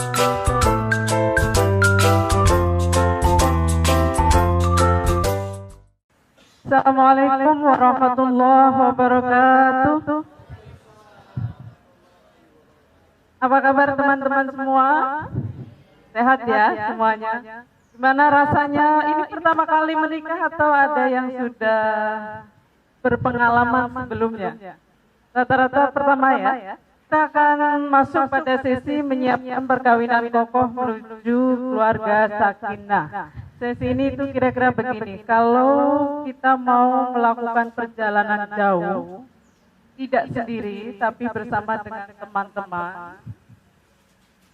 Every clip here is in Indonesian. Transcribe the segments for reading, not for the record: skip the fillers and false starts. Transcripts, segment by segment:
Assalamualaikum warahmatullahi wabarakatuh. Apa kabar teman-teman semua? Sehat ya semuanya? Gimana rasanya? Ini pertama kali menikah atau ada yang sudah berpengalaman sebelumnya? Rata-rata pertama ya. Kita akan masuk pada sesi menyiapkan perkawinan kokoh menuju keluarga sakinah. Sesi ini itu kira-kira begini, kalau kita mau melakukan perjalanan jauh, tidak sendiri tapi bersama dengan teman-teman,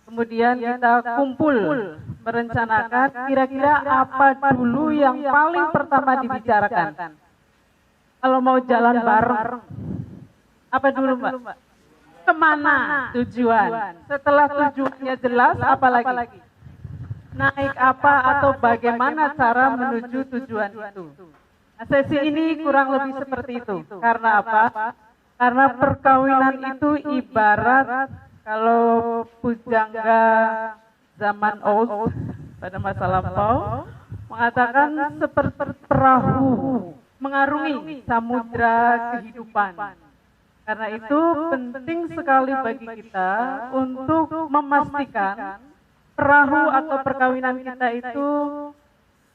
kemudian kita kumpul merencanakan kira-kira apa dulu yang paling pertama dibicarakan. Kalau mau jalan bareng, apa dulu Mbak? Kemana tujuan? Setelah tujuannya jelas, apa lagi? Naik apa atau bagaimana cara menuju tujuan itu. Nah, sesi ini kurang lebih seperti itu. Karena apa? Karena perkawinan itu ibarat kalau pujangga zaman old pada masa lampau mengatakan seperti perahu mengarungi samudra kehidupan. Karena itu penting sekali bagi kita untuk memastikan perahu atau perkawinan kita itu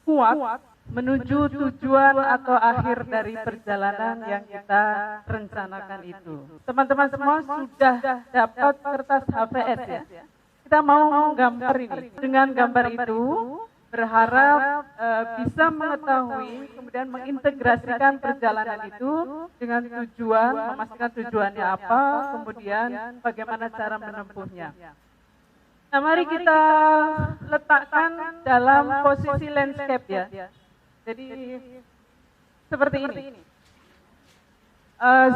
kuat menuju tujuan atau akhir dari perjalanan yang kita rencanakan itu. Teman-teman semua sudah dapat kertas HVS ya? Kita mau gambar ini. Dengan gambar itu berharap bisa mengetahui kemudian mengintegrasikan perjalanan itu dengan tujuan, memastikan tujuannya apa, kemudian bagaimana cara menempuhnya. Nah, mari kita letakkan dalam posisi landscape ya. Jadi seperti ini.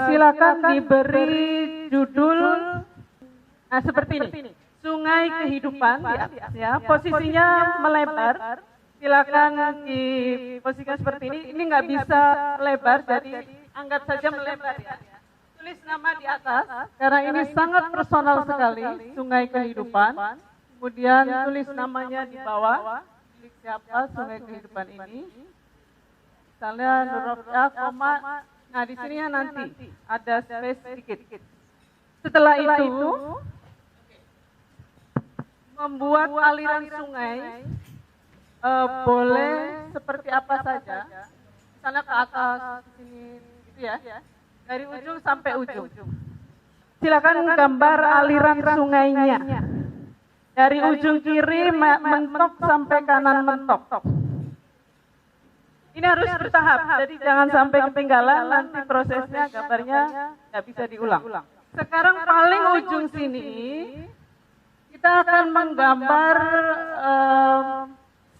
Silakan diberi judul, nah seperti ini. Sungai Kehidupan di atasnya, posisinya melebar. Silakan diposisikan seperti ini. Ini nggak bisa lebar, jadi anggap saja melebar ya. Tulis nama di atas, karena ini sangat personal sekali, Sungai Kehidupan. Kemudian tulis namanya di bawah, milik siapa Sungai Kehidupan ini. Misalnya Nurofya, koma, nah di sini ya nanti ada space sedikit. Setelah itu, membuat aliran sungai boleh seperti apa saja. Misalnya ke atas, sini, gitu ya. Dari ujung sampai ujung. Silakan gambar aliran sungainya. Dari ujung kiri mentok sampai kanan mentok. Ini harus bertahap, jadi jangan sampai ketinggalan, nanti prosesnya gambarnya nggak bisa diulang. Sekarang paling ujung sini, kita akan menggambar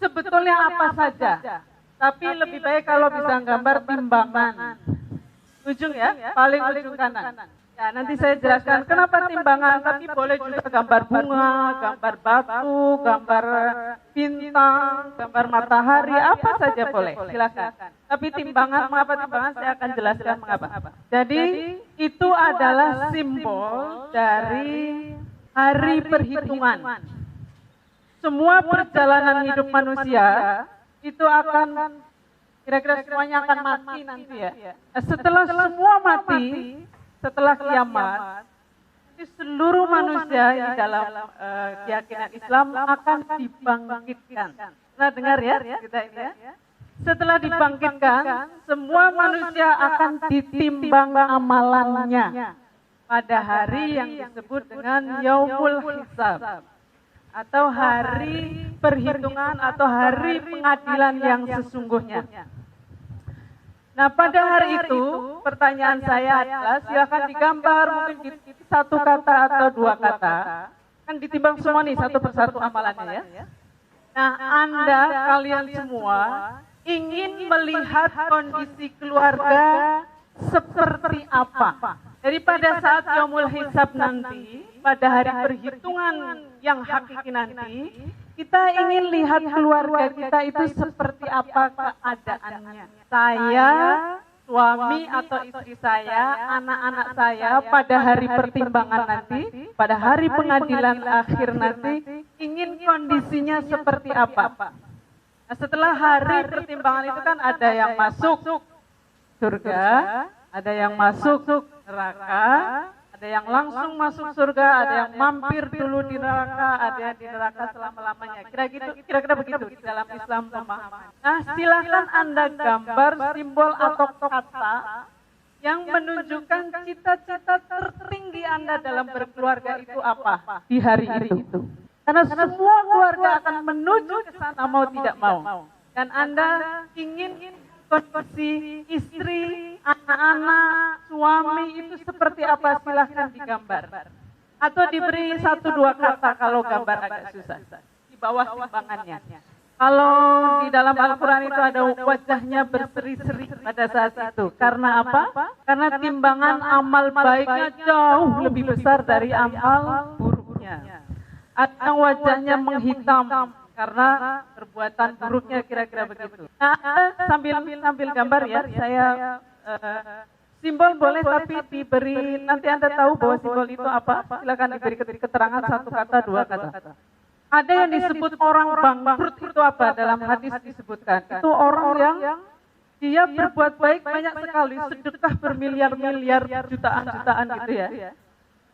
sebetulnya apa saja. Tapi lebih baik kalau bisa gambar timbangan. Ujung ya, paling ujung kanan. Ya, nanti saya jelaskan kenapa timbangan, tapi boleh juga gambar bunga, gambar batu, gambar bintang, gambar matahari, apa saja boleh, silakan. Tapi timbangan, mengapa timbangan, saya akan jelaskan mengapa. Jadi, itu adalah simbol dari hari perhitungan. Semua perjalanan hidup manusia, itu akan kira-kira semuanya akan mati nanti ya. Setelah semua mati, setelah kiamat, seluruh manusia di dalam keyakinan Islam akan dibangkitkan. Nah dengar ya kita ini ya. Setelah dibangkitkan, semua manusia akan ditimbang amalannya pada hari yang disebut dengan Yaumul Hisab, atau hari perhitungan atau hari pengadilan yang sesungguhnya. Nah pada hari itu pertanyaan saya adalah silakan digambar mungkin satu kata atau dua kata. Kan ditimbang semua nih satu persatu amalannya ya. Nah Anda kalian semua ingin melihat kondisi keluarga seperti apa. Jadi pada saat Yaumul Hisab nanti, pada hari perhitungan yang hakiki nanti, kita ingin lihat keluarga kita itu seperti apa keadaannya. Saya, suami atau istri saya, anak-anak saya pada hari pertimbangan nanti, pada hari pengadilan akhir nanti, ingin kondisinya seperti apa. Nah, setelah hari pertimbangan itu kan ada yang masuk surga, ada yang masuk neraka, ada yang langsung masuk surga, ada yang mampir dulu di neraka, ada yang di neraka selama-lamanya. Kira-kira begitu di dalam Islam pemahaman. Nah, silakan Anda gambar simbol atau kata yang menunjukkan cita-cita tertinggi Anda dalam berkeluarga itu apa di hari itu. Karena semua keluarga akan menuju ke sana mau tidak mau. Dan Anda ingin kondisi istri, anak-anak, suami itu seperti apa, silahkan digambar. Atau diberi 1-2 kata kalau gambar agak susah. Di bawah timbangannya. Kalau di dalam Al-Quran itu ada wajahnya berseri-seri pada saat itu. Karena apa? Karena timbangan amal baiknya jauh lebih besar dari amal buruknya. Atau wajahnya menghitam karena perbuatan buruknya, kira-kira begitu. Nah, sambil gambar ya, saya simbol boleh tapi diberi, nanti Anda tahu bahwa simbol itu apa, silakan diberi keterangan 1 kata, 2 kata. Ada yang disebut orang bangkrut itu apa? Dalam hadis disebutkan, itu orang yang dia berbuat baik banyak sekali, sedekah bermiliar-miliar, jutaan-jutaan gitu ya.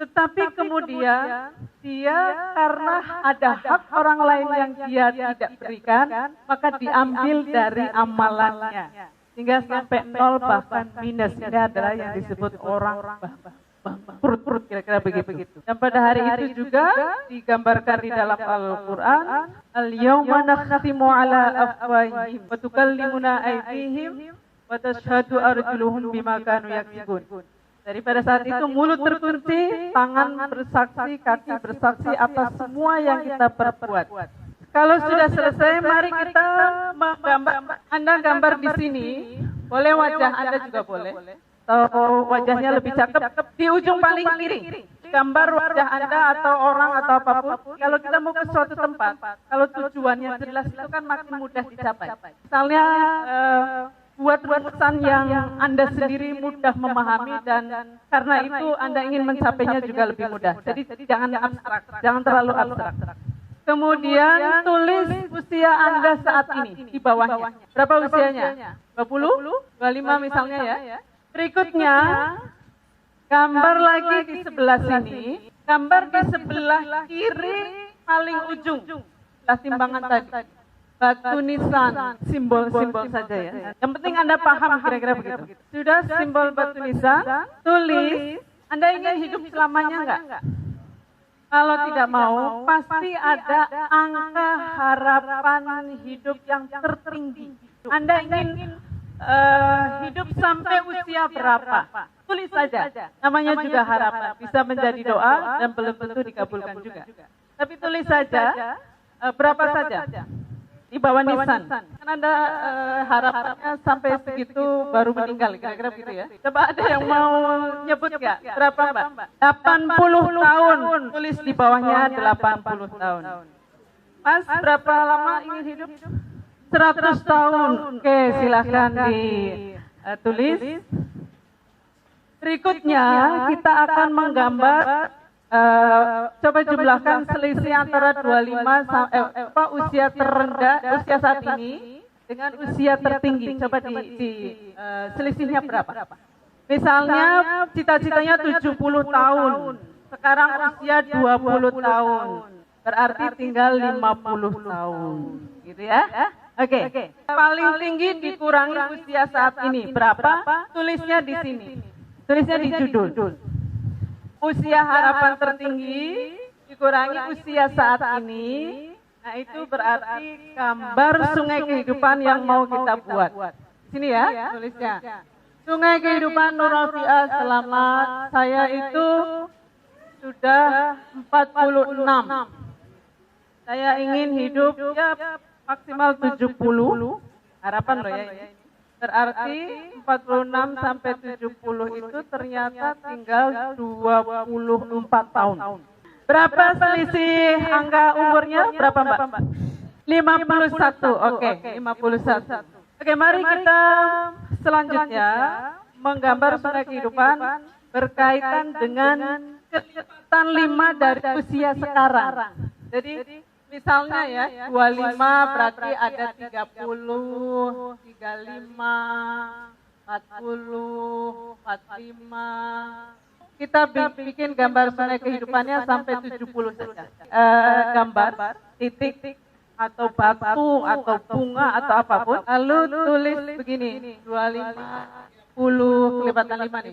Tetapi kemudian dia karena ada hak orang lain yang dia tidak berikan, maka diambil dari amalannya. Sehingga sampai 0 bahkan minus. Ini adalah yang disebut orang bangkrut, kira-kira begitu. Dan pada hari itu juga digambarkan di dalam Al-Quran, Al-yawma nakhtimu ala afwahihim wa tukallimuna aydihim wa tashhadu arjuluhum bima kanu yaksibun. Daripada saat itu mulut terkunci, tangan bersaksi, kaki bersaksi atas semua yang kita perbuat. Kalau sudah selesai, mari kita menggambar. Anda gambar di sini, boleh wajah Anda juga boleh. Atau wajahnya lebih cakep di ujung paling kiri. Gambar wajah Anda atau orang atau apapun. Kalau kita mau ke suatu tempat, kalau tujuannya jelas itu kan makin mudah dicapai. Misalnya buat rumusan yang Anda sendiri mudah memahami dan karena itu Anda ingin mencapainya juga lebih mudah. Jadi jangan abstrak, jangan terlalu abstrak. Kemudian tulis usia Anda saat ini di bawahnya. Berapa usianya? 20? 25 misalnya ya. Berikutnya, gambar lagi di sebelah sini, gambar di sebelah kiri paling ujung. Sebelah timbangan tadi. Batu nisan, simbol-simbol saja ya. Yang penting Anda paham kira-kira begitu. Sudah simbol batu nisan, tulis, Anda ingin hidup selamanya enggak? Kalau tidak mau, pasti ada angka harapan hidup yang tertinggi. Anda ingin hidup sampai usia berapa? Tulis saja, namanya juga harapan. Bisa menjadi doa dan belum tentu dikabulkan juga. Tapi tulis saja, berapa saja? Di bawah nisan. Kan Anda harapannya sampai segitu baru meninggal, kira-kira begitu ya. Coba ada yang mau nyebut nggak? Berapa Mbak? 80 tahun. Tulis di bawahnya 80 tahun. Mas, berapa lama ingin hidup? 100 tahun. Oke, silahkan ditulis. Berikutnya kita akan menggambar. Coba jumlahkan selisih antara 25 usia terendah, usia saat ini dengan usia tertinggi. Coba selisihnya berapa? Misalnya cita-citanya 70 tahun, sekarang usia 20 tahun, berarti tinggal 50 tahun, gitu ya? Oke. Paling tinggi dikurangi usia saat ini berapa? Tulisnya di sini, tulisnya di judul. Usia harapan tertinggi dikurangi usia saat ini, nah itu berarti gambar sungai kehidupan yang mau kita buat. Sini ya tulisnya. Sungai kehidupan Nur Rafiah selamat, saya itu sudah 46. Saya ingin hidup ya maksimal 70, harapan loh ya ini. Berarti 46 sampai 70 itu ternyata tinggal 24 tahun. Berapa selisih angka umurnya? Berapa Mbak? 51. Oke, 51. Oke, mari kita selanjutnya menggambar sungai kehidupan berkaitan dengan kecepatan 5 dari usia sekarang. Jadi Misalnya ya, 25 berarti ada 30, 35, 40, 45. Kita bikin gambar sungai kehidupannya sampai 70 saja. Gambar, titik, atau batu, atau bunga, atau apapun. Lalu tulis begini, 25, 10, kelibatan 5 nih.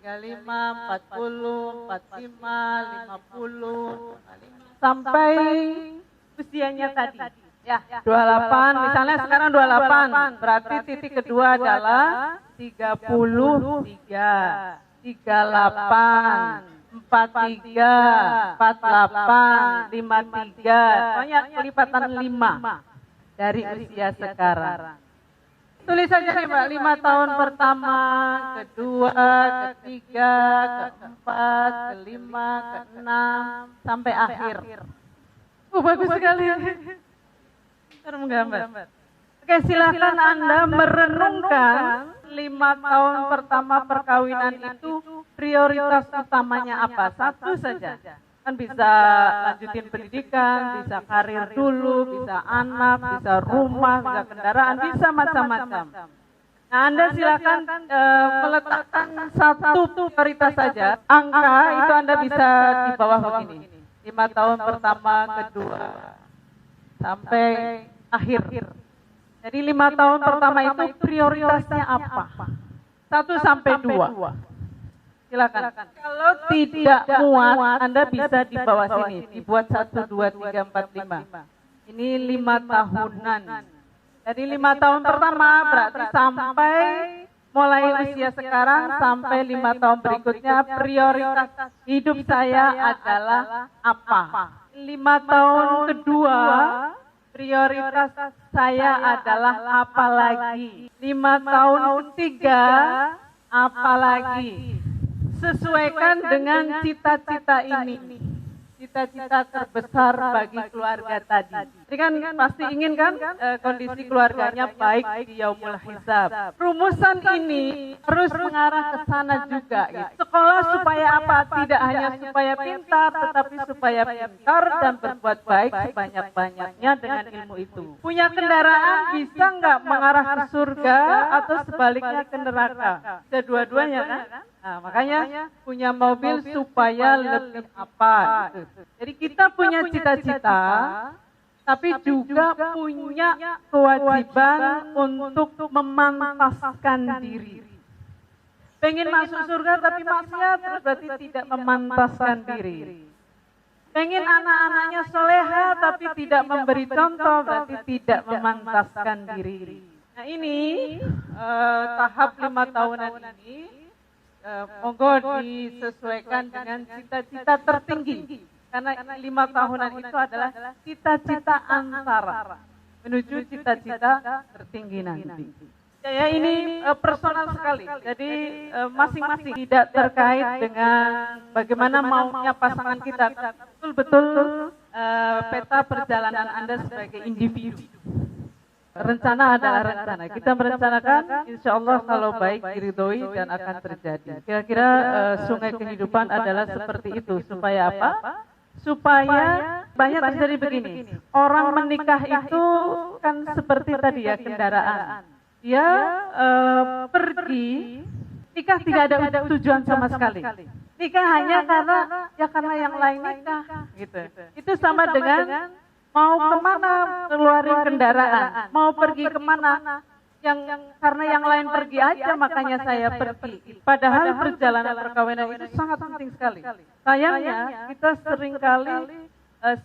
35, 40, 45, 50, sampai usianya tadi. Ya, 28, misalnya sekarang 28, berarti titik kedua adalah 33, 38, 43, 48, 53, pokoknya kelipatan 5 dari usia sekarang. Tulis saja nih Mbak, 5 tahun pertama, kedua, ketiga, keempat, kelima, keenam, sampai akhir. Bagus sekali. Cara menggambar. Oke, silakan Anda merenungkan 5 tahun pertama perkawinan itu prioritas utamanya apa? Satu saja. Kan bisa lanjutin pendidikan, bisa karir dulu, bisa anak, bisa rumah, bisa kendaraan, bisa macam-macam. Nah, Anda silakan meletakkan satu prioritas saja. Angka itu Anda bisa di bawah begini. 5 tahun pertama, kedua, sampai akhir. Jadi 5 tahun pertama itu prioritasnya apa? 1 sampai 2. Silakan. Kalau tidak muat, Anda bisa di bawah sini. Dibuat 1, 2, 3, 4, 5. Ini 5 tahunan. Jadi 5 tahun pertama berarti sampai mulai usia sekarang sampai 5 tahun berikutnya prioritas hidup saya adalah apa? 5 tahun kedua prioritas saya adalah apa lagi? 5 tahun ketiga apa lagi? Sesuaikan dengan cita-cita ini, cita-cita terbesar bagi keluarga tadi. Jadi kan pasti ingin kan kondisi keluarganya baik di yaumul hisab. Rumusan ini harus mengarah ke sana juga. Gitu. Sekolah supaya apa? Tidak hanya supaya pintar, tetapi supaya pintar dan berbuat baik sebanyak-banyaknya dengan ilmu itu. Punya kendaraan bisa nggak mengarah ke surga atau sebaliknya ke neraka? Kedua-duanya kan? Nah, makanya punya mobil supaya lebih apa. Gitu. Jadi kita punya cita-cita, tapi juga punya kewajiban untuk memantaskan diri. Pengen masuk surga tapi maksiat, terus berarti tidak memantaskan diri. Pengen anak-anaknya soleha tapi tidak memberi contoh, berarti tidak memantaskan diri. Nah ini tahap 5 tahunan ini. Monggo disesuaikan dengan cita-cita tertinggi. Karena 5 tahunan itu adalah cita-cita antara menuju cita-cita tertinggi nanti. Ya ini personal sekali. Jadi masing-masing tidak terkait dengan bagaimana maunya pasangan kita. Betul-betul peta perjalanan Anda sebagai individu. Rencana adalah rencana. Kita merencanakan, insya Allah kalau baik diridhoi dan akan terjadi. Kira-kira sungai kehidupan adalah seperti itu. Supaya apa? Supaya banyak terjadi begini. Orang menikah itu kan seperti tadi ya kendaraan. Dia pergi, nikah tidak ada tujuan sama sekali. Nikah hanya karena yang lain nikah. Gitu. Itu sama dengan mau kemana keluarin kendaraan, mau pergi kemana, karena yang lain pergi aja makanya saya pergi. Padahal perjalanan perkawinan itu sangat penting sekali. Sayangnya kita seringkali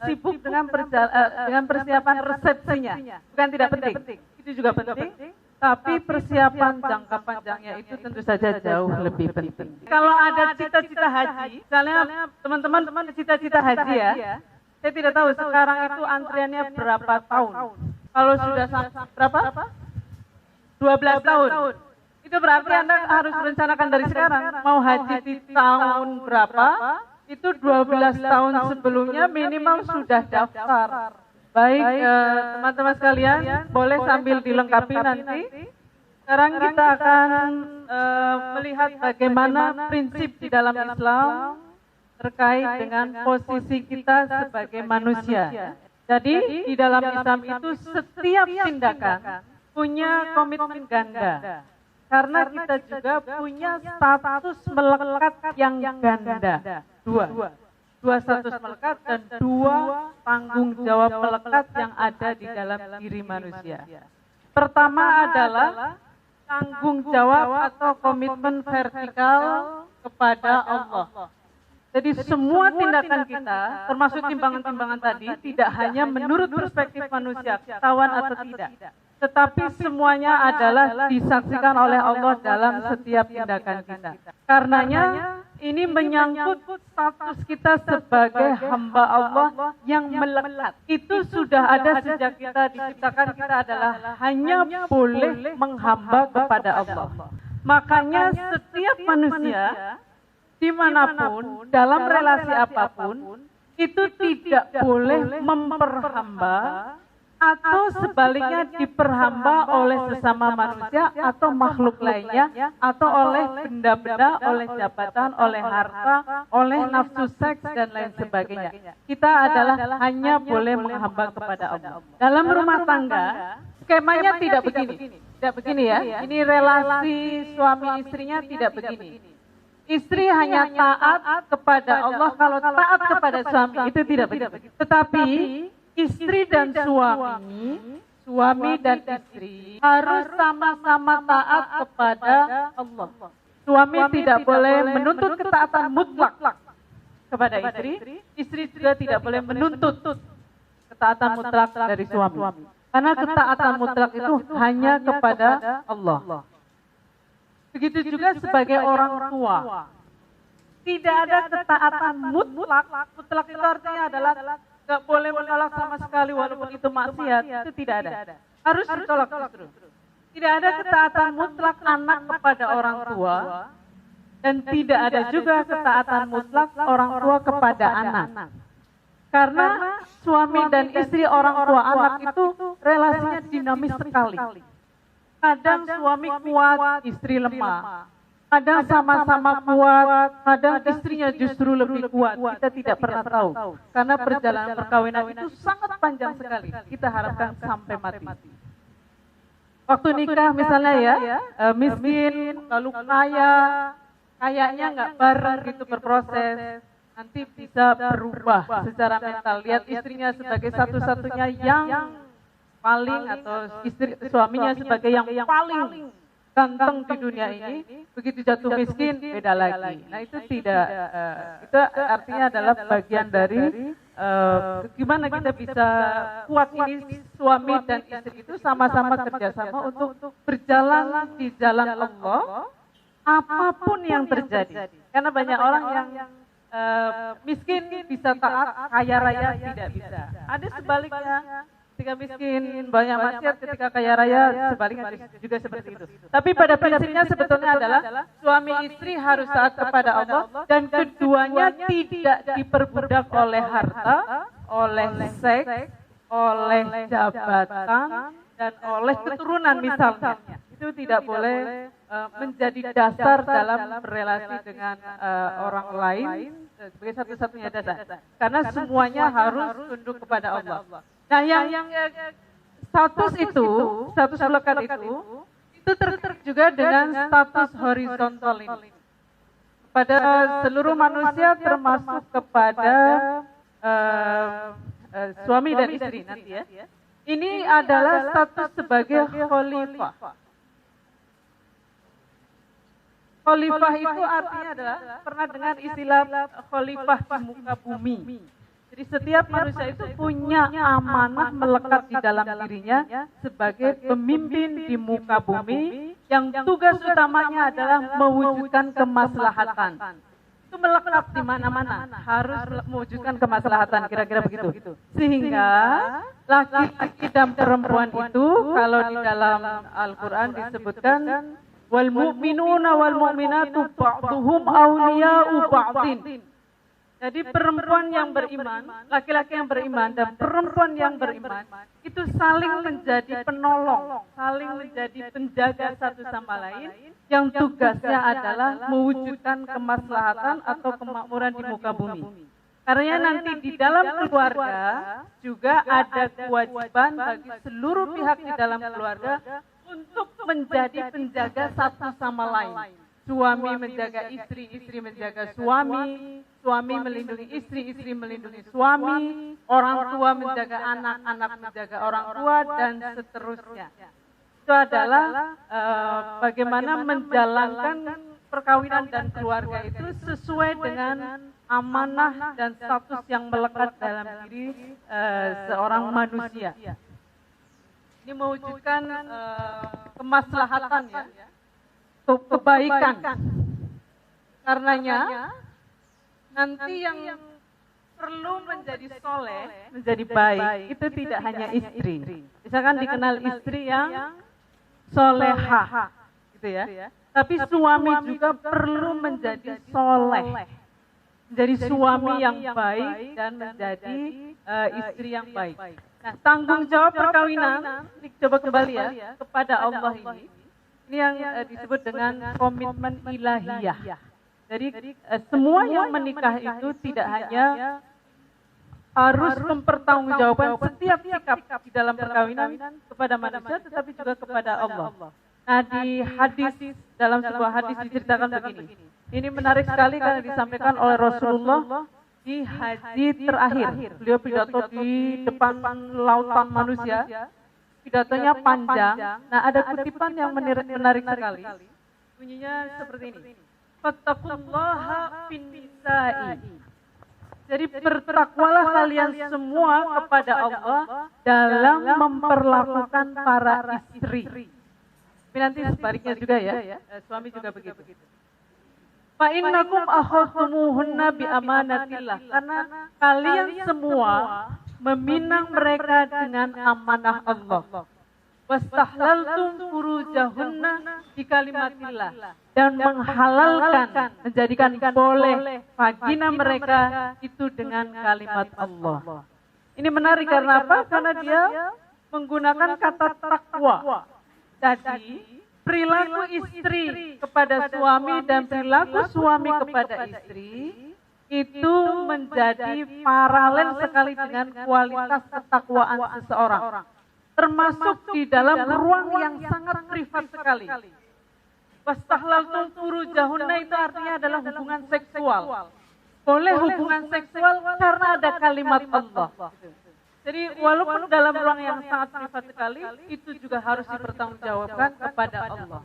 sibuk dengan persiapan resepsinya, bukan tidak penting, itu juga penting. Tapi persiapan jangka panjangnya itu tentu saja jauh lebih penting. Kalau ada cita-cita haji, misalnya teman-teman cita-cita haji ya. Saya tidak tahu sekarang itu antriannya berapa tahun. Kalau sudah berapa? 12 tahun. Itu berarti Anda harus merencanakan dari sekarang. Mau haji di tahun berapa? Itu 12 tahun sebelumnya minimal sudah daftar. Baik teman-teman sekalian, boleh sambil dilengkapi nanti. Sekarang kita akan melihat bagaimana prinsip di dalam Islam terkait dengan posisi kita sebagai manusia. Jadi di dalam Islam itu setiap tindakan punya komitmen ganda. Karena kita juga punya status melekat yang ganda. Dua status melekat dan dua tanggung jawab melekat yang ada di dalam diri manusia. Pertama adalah tanggung jawab atau komitmen vertikal kepada Allah. Jadi semua tindakan kita, termasuk timbangan-timbangan tadi, tidak hanya menurut perspektif manusia, ketahuan atau tidak, tetapi semuanya adalah disaksikan oleh Allah dalam setiap tindakan kita. Karenanya ini menyangkut status kita sebagai hamba Allah yang melekat. Itu sudah ada sejak kita diciptakan, kita adalah hanya boleh menghamba kepada Allah. Makanya setiap manusia dimanapun, dalam relasi apapun, itu tidak boleh memperhamba atau sebaliknya diperhamba oleh sesama manusia atau makhluk lainnya, atau oleh benda-benda, oleh jabatan, oleh harta, oleh nafsu seks dan lain sebagainya. Kita adalah hanya boleh menghamba kepada Allah. Dalam rumah tangga, skemanya tidak begini. Tidak begini ya. Ini relasi suami istrinya tidak begini. Istri hanya taat kepada Allah, kalau taat kepada suami itu tidak begitu. Tetapi istri dan suami dan istri harus sama-sama taat kepada Allah. Suami tidak boleh menuntut ketaatan mutlak kepada istri, istri juga tidak boleh menuntut ketaatan mutlak dari suami. Karena ketaatan mutlak itu hanya kepada Allah. Begitu juga sebagai orang tua. Tidak ada ketaatan mutlak. Mutlak itu artinya adalah gak boleh menolak sama sekali walaupun itu maksiat. Itu tidak ada. Harus ditolak justru. Tidak ada ketaatan mutlak anak kepada orang tua. Dan tidak ada juga ketaatan mutlak orang tua kepada anak. Karena suami dan istri orang tua anak itu relasinya dinamis sekali. Kadang suami kuat, istri lemah. Kadang sama-sama kuat, kadang istrinya justru lebih kuat. Kita tidak pernah tahu. Karena perjalanan perkawinan itu sangat panjang sekali. Kita harapkan sampai mati. Waktu nikah misalnya ya, miskin, lalu kaya, kayaknya nggak bareng gitu berproses. Nanti bisa berubah secara mental. Lihat istrinya sebagai satu-satunya yang paling, atau istri suaminya sebagai yang paling ganteng di dunia ini, begitu jatuh miskin beda lagi. Nah itu tidak, itu artinya adalah bagian dari gimana kita bisa kuat ini suami dan istri itu sama-sama kerjasama untuk berjalan di jalan Allah apapun yang terjadi. Karena banyak orang yang miskin bisa taat, kaya raya tidak bisa. Ada sebaliknya. Ketika miskin banyak maksiat, ketika kaya raya sebaliknya juga seperti itu. Tapi pada prinsipnya sebetulnya adalah suami istri harus taat kepada Allah dan keduanya tidak diperbudak oleh harta, oleh seks, oleh jabatan dan oleh keturunan misalnya. Itu tidak boleh menjadi dasar dalam relasi dengan orang lain sebagai satu-satunya dasar. Karena semuanya harus tunduk kepada Allah. Nah, yang status itu, status melekat itu terkait juga dengan status horizontal ini. Pada seluruh manusia termasuk kepada suami dan istri nanti ya. Ini adalah status sebagai khalifah. Khalifah itu artinya adalah, pernah dengar istilah khalifah di muka bumi. Jadi setiap manusia itu punya amanah melekat di dalam dirinya sebagai pemimpin di muka bumi yang tugas utamanya adalah mewujudkan kemaslahatan. Itu melekat di mana-mana, harus mewujudkan kemaslahatan, kira-kira begitu. Sehingga laki-laki dan perempuan itu kalau di dalam Al-Quran disebutkan wal mu'minuna wal mu'minatu ba'duhum awliya'u ba'din. Jadi perempuan yang beriman, laki-laki yang beriman dan perempuan yang beriman itu saling menjadi penolong, saling menjadi penjaga satu sama lain yang tugasnya adalah mewujudkan kemaslahatan atau kemakmuran di muka bumi. Karena nanti di dalam keluarga juga ada kewajiban bagi seluruh pihak di dalam keluarga untuk menjadi penjaga satu sama lain. Suami menjaga istri, istri menjaga suami, suami melindungi istri, istri melindungi suami, orang tua menjaga anak, anak menjaga orang tua, dan seterusnya. Itu adalah bagaimana menjalankan perkawinan dan keluarga itu sesuai dengan amanah dan status yang melekat dalam diri seorang manusia. Ini mewujudkan kemaslahatan, ya, kebaikan. Karenanya nanti yang perlu menjadi soleh, menjadi baik, itu tidak hanya istri. Misalkan dikenal istri yang solehah, gitu ya. Tapi suami juga perlu menjadi soleh, menjadi suami yang baik dan menjadi istri yang baik. Nah, tanggung jawab perkawinan, ini coba kembali ya, kepada Allah ini yang disebut dengan komitmen ilahiyah. Jadi semua yang menikah itu tidak hanya harus mempertanggungjawabkan setiap sikap di dalam perkawinan kepada manusia, tetapi juga kepada Allah. Nah, di hadis, dalam sebuah hadis diceritakan begini. Ini menarik sekali karena disampaikan oleh Rasulullah di haji terakhir. Beliau pidato di depan lautan manusia. Pidatonya panjang. Nah, ada kutipan yang menarik sekali. Bunyinya seperti ini. Fattaqullaha fin nisa'i. Jadi bertakwalah kalian semua kepada Allah dalam memperlakukan para istri. Tapi nanti sebaliknya juga ya, suami juga begitu. Fa innakum akhadtumuhunna bi amanatillah, karena kalian semua meminang mereka dengan amanah Allah. Wastahlaltum furujahunna bi kalimatillah, dan menghalalkan, menjadikan boleh vagina mereka itu dengan kalimat Allah. Ini menarik karena apa? Karena dia menggunakan kata takwa. Jadi perilaku istri kepada suami dan perilaku suami kepada istri itu menjadi paralel sekali dengan kualitas ketakwaan seseorang. Termasuk di dalam ruang yang sangat privat sekali. Wastahlaltum furujahunna itu artinya adalah hubungan seksual. Boleh hubungan seksual karena ada kalimat Allah. Jadi walaupun dalam ruang yang sangat privat sekali, itu juga harus dipertanggungjawabkan kepada Allah.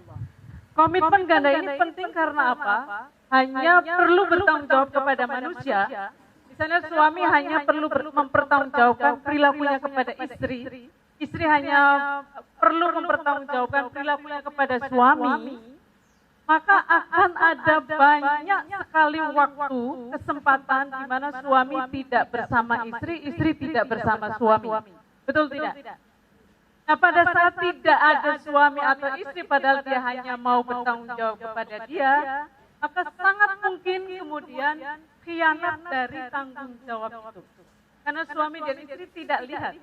Komitmen ganda ini penting karena apa? Hanya perlu bertanggung jawab kepada manusia. Misalnya suami hanya perlu mempertanggungjawabkan perilakunya kepada istri. Istri hanya perlu mempertanggungjawabkan perilakunya kepada suami. Maka akan ada banyak sekali waktu, kesempatan di mana suami tidak bersama istri, istri tidak bersama suami. Betul tidak? Nah, pada saat tidak ada suami atau istri padahal dia hanya mau bertanggung jawab kepada dia, maka sangat mungkin kemudian khianat dari tanggung jawab itu. Karena suami dan istri tidak lihat,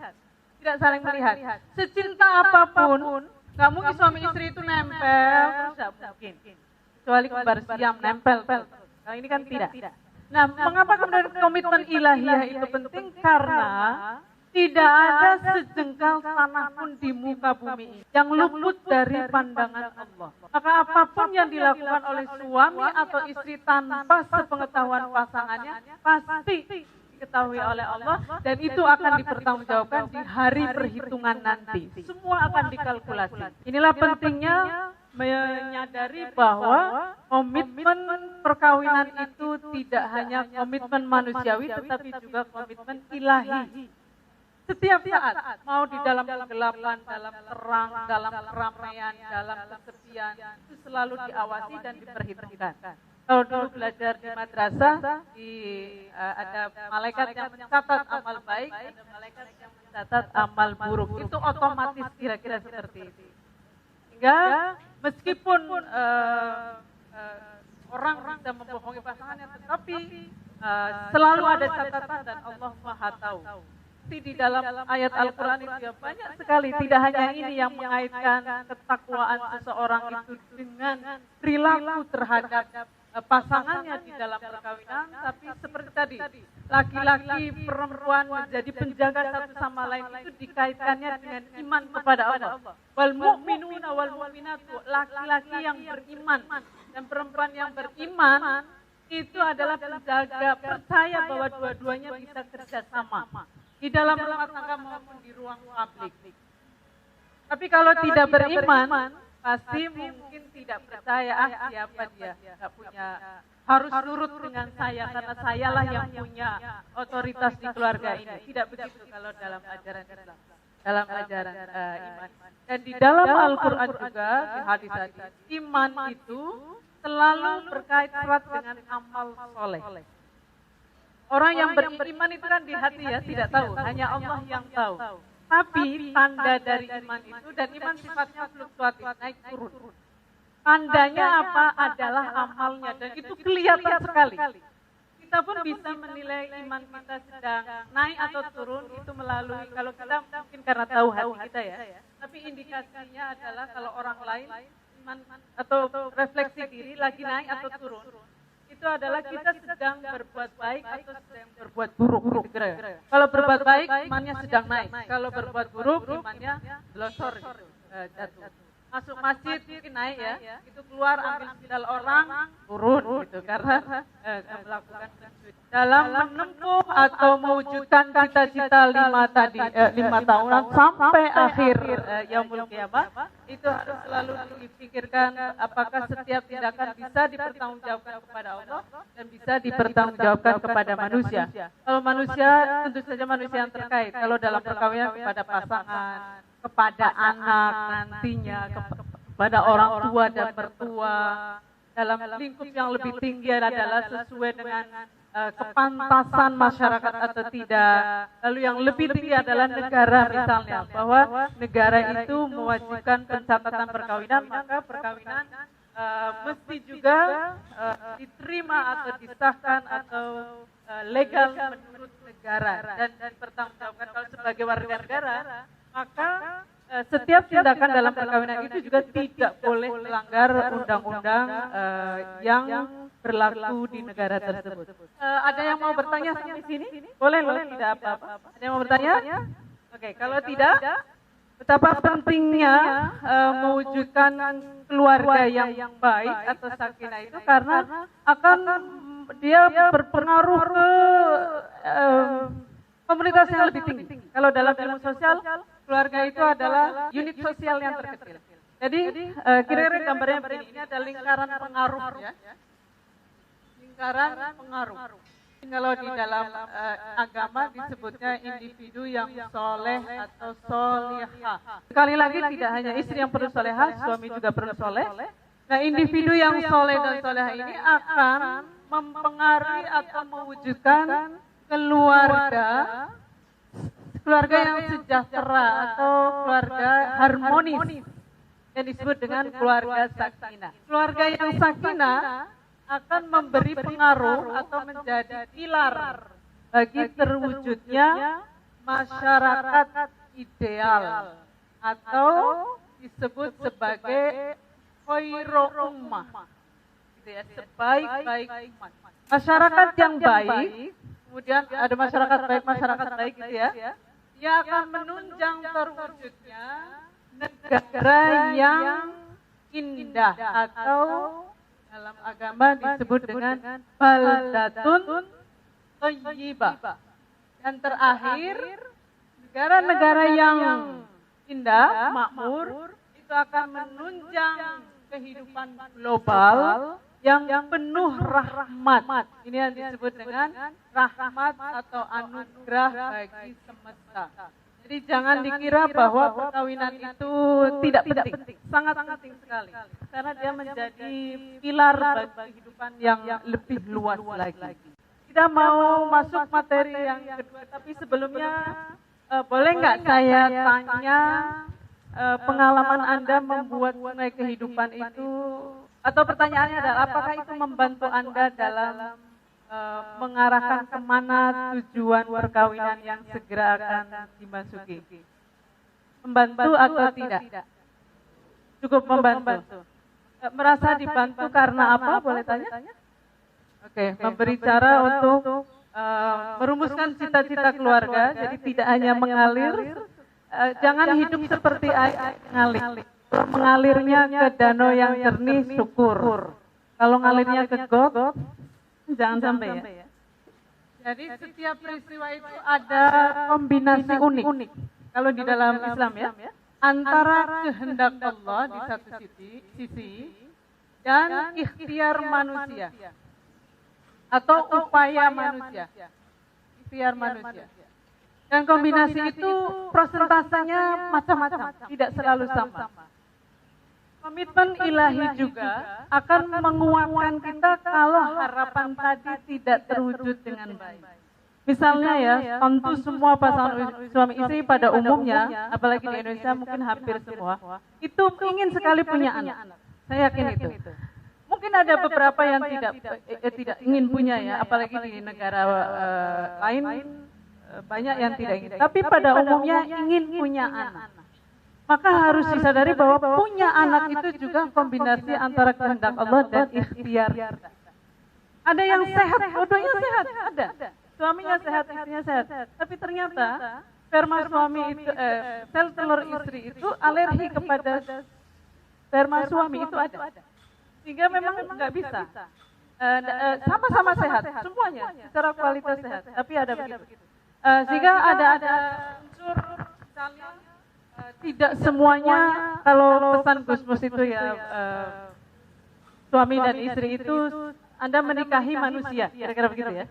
tidak saling melihat. Secinta apapun, nggak mungkin suami istri itu nempel, tidak mungkin. Kecuali kembar siam nempel. Kalau ini kan tidak. Nah, mengapa kemudian komitmen ilahiyah itu penting? Karena tidak ada sejengkal tanah pun di muka bumi yang luput dari pandangan Allah. Maka apapun yang dilakukan oleh suami atau istri tanpa sepengetahuan pasangannya pasti diketahui oleh Allah, dan itu akan dipertanggungjawabkan di hari perhitungan nanti. Semua akan dikalkulasi. Inilah pentingnya menyadari bahwa komitmen perkawinan itu tidak hanya komitmen manusiawi, tetapi juga komitmen ilahi. Setiap saat, mau di dalam kegelapan, dalam terang, dalam keramaian, dalam kesepian, itu selalu diawasi dan diperhitungkan. Kalau dulu belajar di madrasah, ada malaikat yang mencatat amal baik, ada malaikat yang mencatat amal buruk. Itu otomatis kira-kira seperti itu. Sehingga meskipun orang bisa membohongi pasangannya, tetapi selalu ada catatan dan Allah Maha Tahu. Di dalam ayat Al-Quran itu ya banyak sekali, tidak hanya ini yang mengaitkan ketakwaan seseorang itu dengan perilaku terhadap pasangannya di dalam perkawinan, tapi seperti tadi, laki-laki perempuan menjadi penjaga satu sama lain itu dikaitkannya dengan iman kepada Allah. Wal mu'minuna wal mu'minatu, laki-laki yang beriman dan perempuan yang beriman itu adalah penjaga, percaya bahwa dua-duanya bisa kerjasama di dalam rumah tangga maupun di ruang publik. Tapi kalau tidak beriman, pasti mungkin tidak percaya, siapa dia, nggak punya, harus nurut dengan saya karena sayalah yang punya otoritas di keluarga ini. Tidak begitu kalau dalam ajaran Islam, dalam ajaran iman. Dan di dalam Al-Quran juga, di hadis-hadis, iman itu selalu berkait erat dengan amal soleh. Orang yang beriman itu kan di hati ya, tidak tahu, hanya Allah yang tahu. Tapi tanda dari iman itu, dan iman sifatnya fluktuatif, naik turun. Tandanya apa? Adalah amalnya, dan itu kelihatan sekali. Kita pun bisa menilai iman kita sedang naik atau turun, itu melalui, kalau kita mungkin karena tahu hati kita ya, tapi indikasinya adalah kalau orang lain, iman atau refleksi diri lagi naik atau turun, itu adalah kita sedang berbuat baik atau sedang berbuat buruk. Gitu. Kalau berbuat baik, imannya sedang naik. Kalau berbuat buruk, imannya blosor, jatuh. Masuk masjid mungkin naik ya, itu keluar ambil sendal orang, turun gitu karena melakukan sujud. Dalam menempuh atau mewujudkan cita-cita 5 tahunan sampai akhir yaumul qiyamah, itu harus selalu dipikirkan apakah setiap tindakan bisa dipertanggungjawabkan kepada Allah dan bisa dipertanggungjawabkan kepada manusia. Kalau manusia, tentu saja manusia yang terkait. Kalau dalam perkawinan kepada pasangan, kepada anak nantinya, kepada orang tua dan mertua, dalam lingkup yang lebih tinggi adalah sesuai dengan kepantasan masyarakat atau tidak. Lalu yang lebih tinggi adalah negara misalnya, bahwa negara itu mewajibkan pencatatan perkawinan, maka perkawinan mesti juga diterima atau disahkan atau legal menurut negara dan dipertanggungjawabkan. Kalau sebagai warga negara, maka setiap tindakan dalam perkawinan itu juga tidak boleh melanggar undang-undang yang berlaku di negara tersebut. Ada yang mau bertanya sampai sini? Boleh loh, tidak apa-apa. Ada yang mau bertanya? Oke, kalau tidak, betapa pentingnya mewujudkan keluarga yang baik atau sakinah itu karena akan dia berpengaruh ke komunitas yang lebih tinggi. Kalau dalam ilmu sosial, keluarga itu adalah unit sosial yang terkecil. Jadi kira-kira gambarnya begini, ini ada lingkaran pengaruh ya. Lingkaran pengaruh. Kalau di dalam agama disebutnya individu yang soleh atau solihah. Sekali lagi tidak hanya istri yang perlu solehah, suami juga perlu soleh. Nah, individu yang soleh dan solehah ini akan mempengaruhi atau mewujudkan keluarga yang sejahtera atau keluarga harmonis yang disebut dengan keluarga sakinah. Keluarga yang sakinah akan memberi pengaruh atau menjadi pilar bagi terwujudnya masyarakat ideal atau disebut sebagai khairu ummah, gitu ya, sebaik-baik umat. Masyarakat yang baik, kemudian ada masyarakat baik gitu ya, dia akan menunjang terwujudnya negara yang indah atau dalam agama disebut dengan baldatun thayyibah. Dan terakhir, negara-negara yang indah, makmur, itu akan menunjang kehidupan global yang penuh rahmat. Ini yang disebut dengan rahmat atau anugerah bagi semesta. Jadi jangan dikira bahwa perkawinan itu tidak penting, sangat penting sekali. Karena dia menjadi pilar bagi kehidupan yang lebih luas lagi. Kita mau masuk materi yang kedua, tapi sebelumnya boleh nggak saya tanya pengalaman Anda membuat sungai kehidupan itu, atau pertanyaannya adalah apakah itu membantu Anda dalam mengarahkan kemana tujuan perkawinan yang segera akan dimasuki? Membantu atau tidak? Cukup membantu. Merasa dibantu karena apa? Boleh tanya? Oke, memberi cara untuk merumuskan cita-cita keluarga, jadi tidak hanya mengalir, jangan hidup seperti air mengalir. Kalau mengalirnya ke danau yang jernih, syukur. Kalau ngalirnya ke got, jangan sampai ya. Jadi setiap peristiwa itu ada kombinasi unik. Kalau di dalam Islam ya, antara kehendak Allah di satu sisi dan ikhtiar manusia atau upaya manusia. Ikhtiar manusia. Dan kombinasi itu prosentasenya macam-macam, tidak selalu sama. Komitmen ilahi juga akan menguatkan kita kalau harapan tadi tidak terwujud dengan baik. Misalnya ya, tentu semua pasangan suami istri pada umumnya, apalagi di Indonesia mungkin hampir semua, itu ingin sekali punya anak. Saya yakin itu. Mungkin ada beberapa yang tidak ingin punya ya, apalagi di negara lain banyak yang tidak ingin. Tapi pada umumnya ingin punya anak. Maka harus disadari bahwa punya anak itu juga kombinasi antara kehendak Allah dan ikhtiar. Ada yang sehat, dua-duanya sehat, ada. Suaminya sehat, istrinya sehat. Tapi ternyata sperma suami itu, sel telur istri itu alergi kepada sperma suami itu ada. Sehingga memang nggak bisa. Sama-sama sehat, semuanya secara kualitas sehat. Tapi ada begitu. Sehingga ada unsur misalnya tidak semuanya kalau pesan Gus Mus itu ya suami dan istri itu Anda menikahi manusia, kira-kira begitu ya.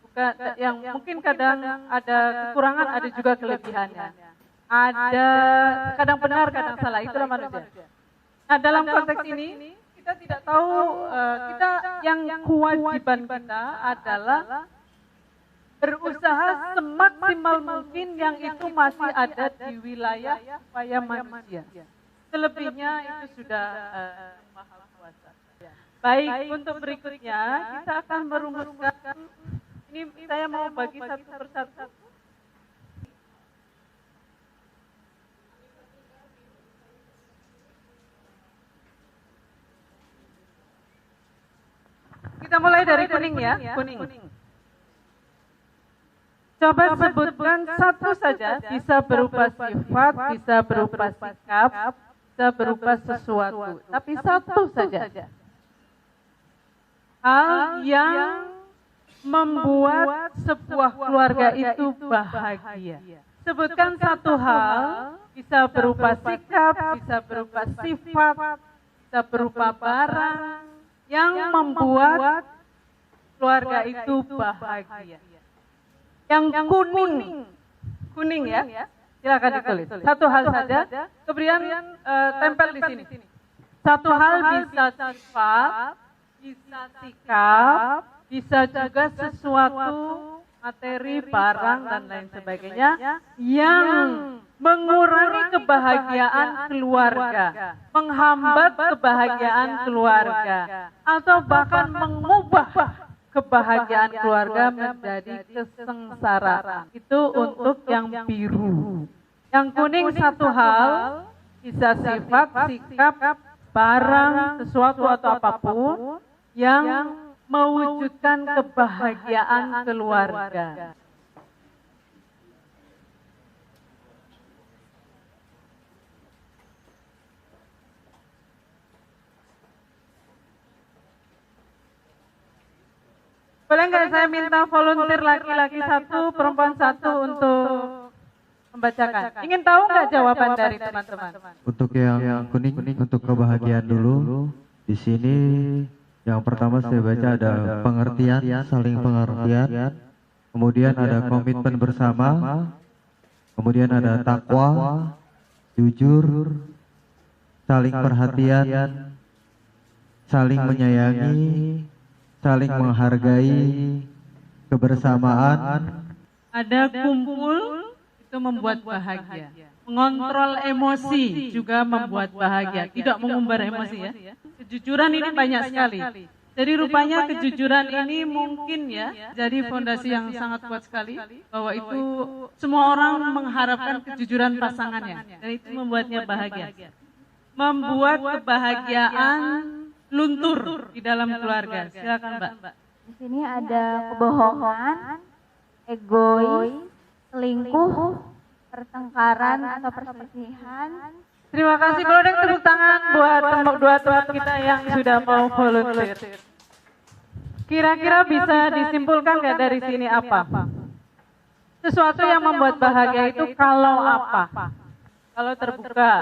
Bukan yang mungkin kadang ada kekurangan, ada juga kelebihannya. Ada kadang benar, kadang salah, itulah manusia. Nah, dalam konteks ini kita tidak tahu kita yang kewajiban kita adalah berusaha semaksimal mungkin yang itu masih ada di wilayah upaya manusia. Selebihnya itu sudah Maha Kuasa. Baik, untuk berikutnya kita akan merumuskan, ini saya mau bagi satu persatu. Kita mulai dari kuning ya, kuning. Coba sebutkan satu saja, bisa berupa sifat, bisa berupa sikap, bisa berupa sesuatu. Tapi satu saja. Hal yang membuat sebuah keluarga itu bahagia. Sebutkan satu hal, bisa berupa sikap, bisa berupa sifat, bisa berupa barang, yang membuat keluarga itu bahagia. Yang kuning ya, silakan ditulis. Satu hal saja, kemudian tempel di sini. Satu hal bisa sifat, bisa sikap, bisa juga sesuatu materi, barang dan lain sebagainya yang mengurangi kebahagiaan keluarga, menghambat kebahagiaan keluarga, atau bahkan mengubah kebahagiaan keluarga menjadi kesengsaraan. Itu untuk yang biru. Yang kuning satu hal, bisa sifat, sikap, barang, sesuatu atau apapun yang mewujudkan kebahagiaan keluarga. Boleh nggak saya minta volunteer laki-laki satu, perempuan satu untuk membacakan? Ingin tahu nggak jawaban dari teman-teman? Untuk yang kuning, untuk kebahagiaan dulu. Di sini yang pertama saya baca ada pengertian, saling pengertian. Kemudian ada komitmen bersama. Kemudian ada takwa, jujur, saling perhatian, saling menyayangi, saling menghargai, kebersamaan. Ada kumpul, itu membuat bahagia. Mengontrol emosi juga membuat bahagia. Tidak mengumbar emosi ya. Kejujuran ini banyak sekali. Jadi rupanya kejujuran ini mungkin ya jadi fondasi yang sangat kuat sekali. Bahwa itu semua orang mengharapkan kejujuran pasangannya. Dan itu membuatnya bahagia. Membuat kebahagiaan luntur di dalam keluarga. Silakan Mbak. Di sini ada kebohongan, egois, selingkuh, pertengkaran atau perselisihan. Terima kasih, boleh dong tepuk tangan buat dua teman kita yang sudah mau volunteer. Kira-kira bisa disimpulkan nggak dari sini apa? Sesuatu yang membuat bahagia itu kalau apa? Kalau terbuka.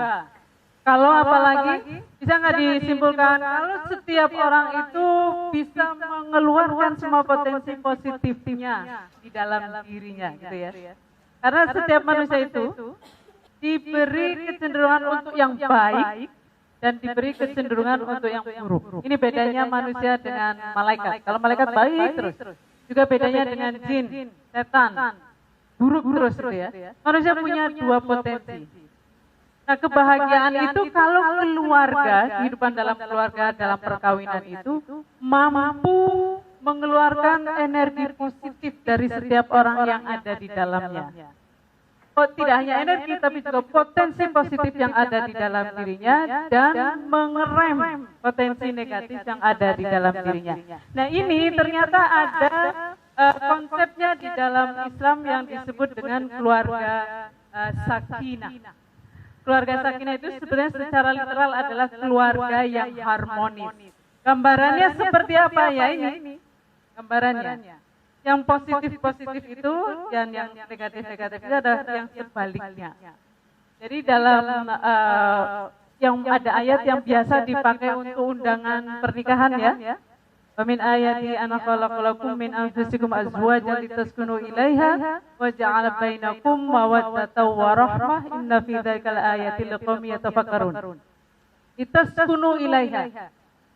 Kalau apalagi, bisa nggak disimpulkan kalau setiap orang itu bisa mengeluarkan semua potensi positifnya di dalam dirinya, gitu ya. Karena setiap manusia itu diberi kecenderungan untuk yang baik dan diberi kecenderungan untuk yang buruk. Ini bedanya manusia dengan malaikat. Kalau malaikat baik terus, juga bedanya dengan jin, setan, buruk terus, gitu ya. Manusia punya dua potensi. Nah, kebahagiaan itu kalau keluarga, kehidupan dalam keluarga, dalam perkawinan itu mampu mengeluarkan energi positif dari setiap orang yang ada di dalamnya. Oh, tidak hanya energi, tapi juga potensi positif yang ada di dalam dirinya dan mengerem potensi negatif yang ada di dalam dirinya. Nah, ini ternyata ada konsepnya di dalam Islam yang disebut dengan keluarga sakinah. Keluarga sakinah itu sebenarnya secara literal adalah keluarga yang harmonis. Gambarannya seperti apa ya ini? Gambarannya. Yang positif-positif itu dan yang negatif-negatif itu adalah yang sebaliknya. Jadi dalam yang ada ayat yang biasa dipakai untuk undangan pernikahan ya. Wa min ayati an khalaqalakum min anfusikum azwajan litaskunu ilaiha wa ja'ala bainakum mawaddatan wa rahmah inna fi dzalika laayatil liqaumin yatafakkarun. Litaskunu ilaiha.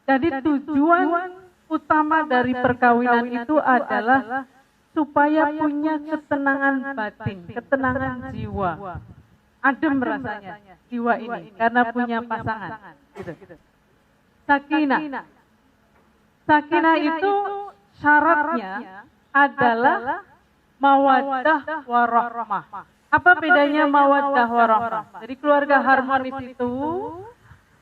Jadi tujuan utama dari perkawinan itu adalah supaya punya ketenangan batin, ketenangan jiwa. Adem rasanya jiwa ini karena punya pasangan. Gitu. Sakinah. Sakinah itu syaratnya adalah mawaddah warahmah. Apa bedanya mawaddah warahmah? Jadi keluarga harmonis itu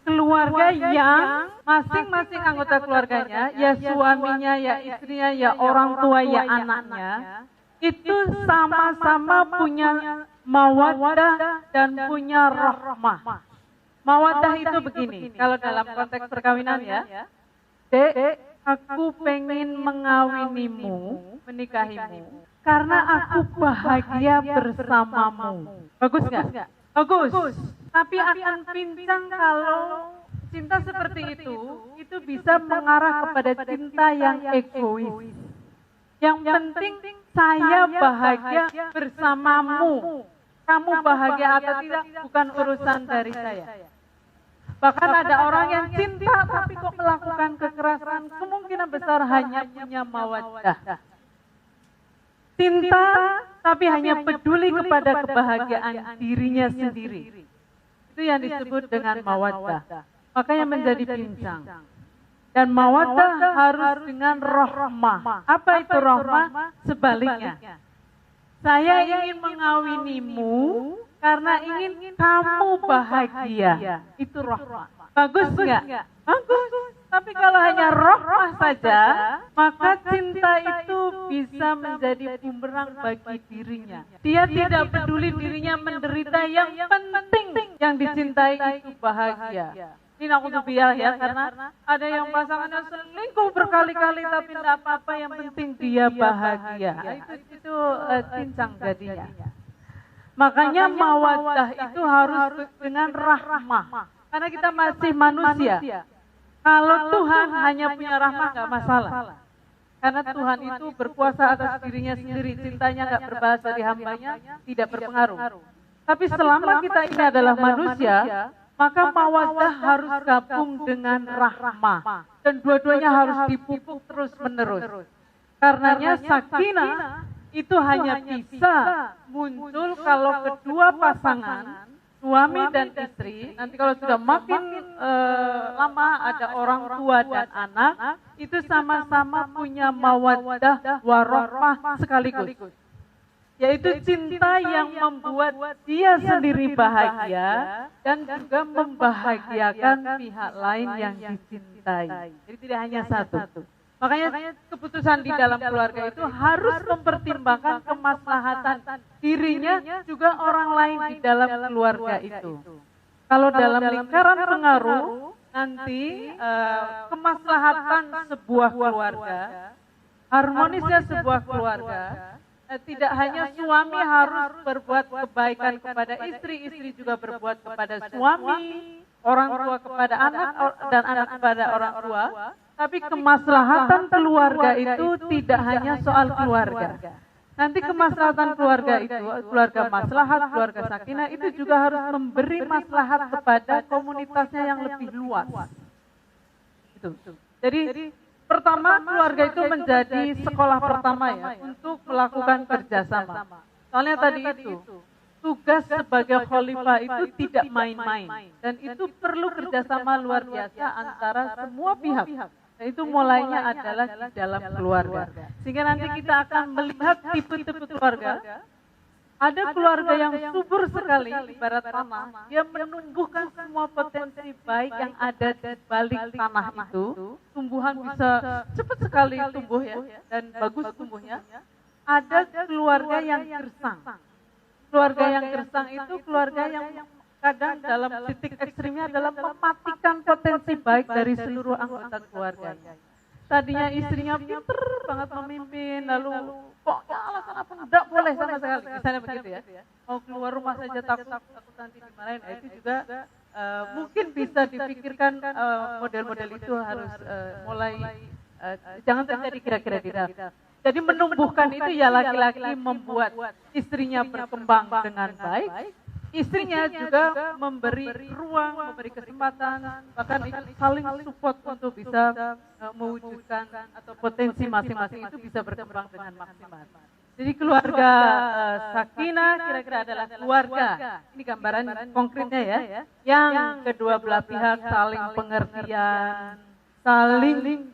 keluarga yang masing-masing anggota keluarganya, ya suaminya, ya istrinya, ya orang tua, ya anaknya, itu sama-sama punya mawaddah dan punya rahmah. Mawaddah itu begini, kalau dalam konteks perkawinan ya, Dek, aku pengen mengawinimu, menikahimu, karena aku bahagia bersamamu. Bagus nggak? Bagus. Tapi akan pincang kalau cinta seperti itu bisa mengarah kepada cinta yang egois. Yang penting saya bahagia bersamamu. Kamu bahagia atau tidak bukan urusan dari saya. Bahkan ada orang yang cinta tapi kok melakukan kekerasan, kemungkinan besar hanya punya mawaddah. Cinta tapi hanya peduli kepada kebahagiaan dirinya sendiri. Itu yang disebut dengan mawaddah. Makanya menjadi pincang. Dan mawaddah harus dengan rahmah. Apa itu rahmah? Sebaliknya. Saya ingin mengawinimu karena ingin kamu bahagia. Itu rahmah. Bagus nggak? Bagus. Tapi kalau hanya rahmah saja, maka cinta itu bisa menjadi bumerang bagi dirinya. Dia tidak peduli dirinya menderita, yang penting yang dicintai itu bahagia. Ini naudzubillah ya, karena ada yang pasangannya selingkuh berkali-kali tapi tidak apa-apa, yang penting dia bahagia. Itu cincang jadinya. Makanya mawaddah itu harus dengan rahmah. Karena kita masih manusia. Kalau Tuhan hanya punya rahmah nggak masalah. Karena Tuhan itu berkuasa atas dirinya sendiri, cintanya nggak berbalas dari hambanya, tidak berpengaruh. Tapi selama kita ini adalah manusia, maka mawaddah harus gabung dengan rahmah. Dan dua-duanya harus dipupuk terus-menerus. Karenanya sakinah itu hanya bisa muncul kalau kedua pasangan, suami dan istri, nanti kalau sudah makin lama ada orang tua dan anak, itu sama-sama punya mawaddah warahmah sekaligus. Yaitu cinta yang membuat dia sendiri bahagia dan juga membahagiakan pihak lain yang dicintai. Jadi tidak hanya satu. Makanya keputusan di dalam keluarga itu harus mempertimbangkan kemaslahatan dirinya juga orang lain di dalam keluarga itu. Kalau dalam lingkaran pengaruh, nanti kemaslahatan sebuah keluarga, harmonisnya sebuah keluarga, tidak hanya suami harus berbuat kebaikan kepada istri, istri juga berbuat kepada suami, orang tua kepada anak, dan anak kepada orang tua. Tapi kemaslahatan keluarga itu tidak hanya soal keluarga. Nanti kemaslahatan keluarga itu, keluarga maslahat, keluarga sakinah itu juga harus memberi maslahat kepada komunitasnya yang lebih luas. Itu. Jadi pertama keluarga itu menjadi sekolah pertama ya untuk melakukan kerjasama. Soalnya tadi itu tugas sebagai khalifah itu tidak main-main dan itu perlu kerjasama luar biasa antara semua pihak. Dan itu mulainya adalah di dalam keluarga. Sehingga nanti kita akan melihat tipe-tipe keluarga. Ada keluarga yang subur sekali, ibarat tanah. Dia menumbuhkan semua potensi baik yang ada di balik tanah itu. Tumbuhan bisa cepat sekali tumbuh ya, dan bagus tumbuhnya. Ada keluarga yang gersang. Keluarga yang gersang itu keluarga yang kadang dalam titik ekstrimnya adalah mematikan potensi baik dari seluruh anggota keluarganya. Tadinya istrinya pinter banget memimpin, lalu pokoknya alasan apa enggak boleh sama sekali, misalnya begitu ya. Mau keluar rumah saja takut nanti dimarahin, itu juga mungkin bisa dipikirkan model-model itu harus mulai jangan terjadi kira-kira tidak. Jadi menumbuhkan itu ya laki-laki membuat istrinya berkembang dengan baik, istrinya juga memberi ruang, memberi kesempatan, bahkan saling support untuk bisa mewujudkan atau potensi masing-masing itu bisa berkembang dengan maksimal. Jadi keluarga sakinah kira-kira adalah keluarga, ini gambaran konkretnya ya, yang kedua belah pihak saling pengertian, saling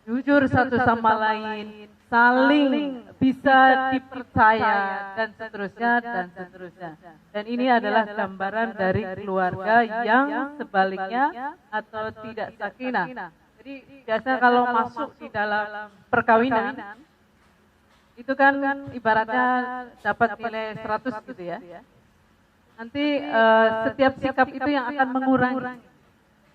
jujur satu sama lain, saling bisa dipercaya dan seterusnya dan seterusnya. Dan ini adalah gambaran dari keluarga yang sebaliknya atau tidak sakinah. Jadi biasanya kalau masuk di dalam perkawinan itu kan ibaratnya dapat nilai 100 gitu ya. Nanti setiap sikap itu yang akan mengurangi.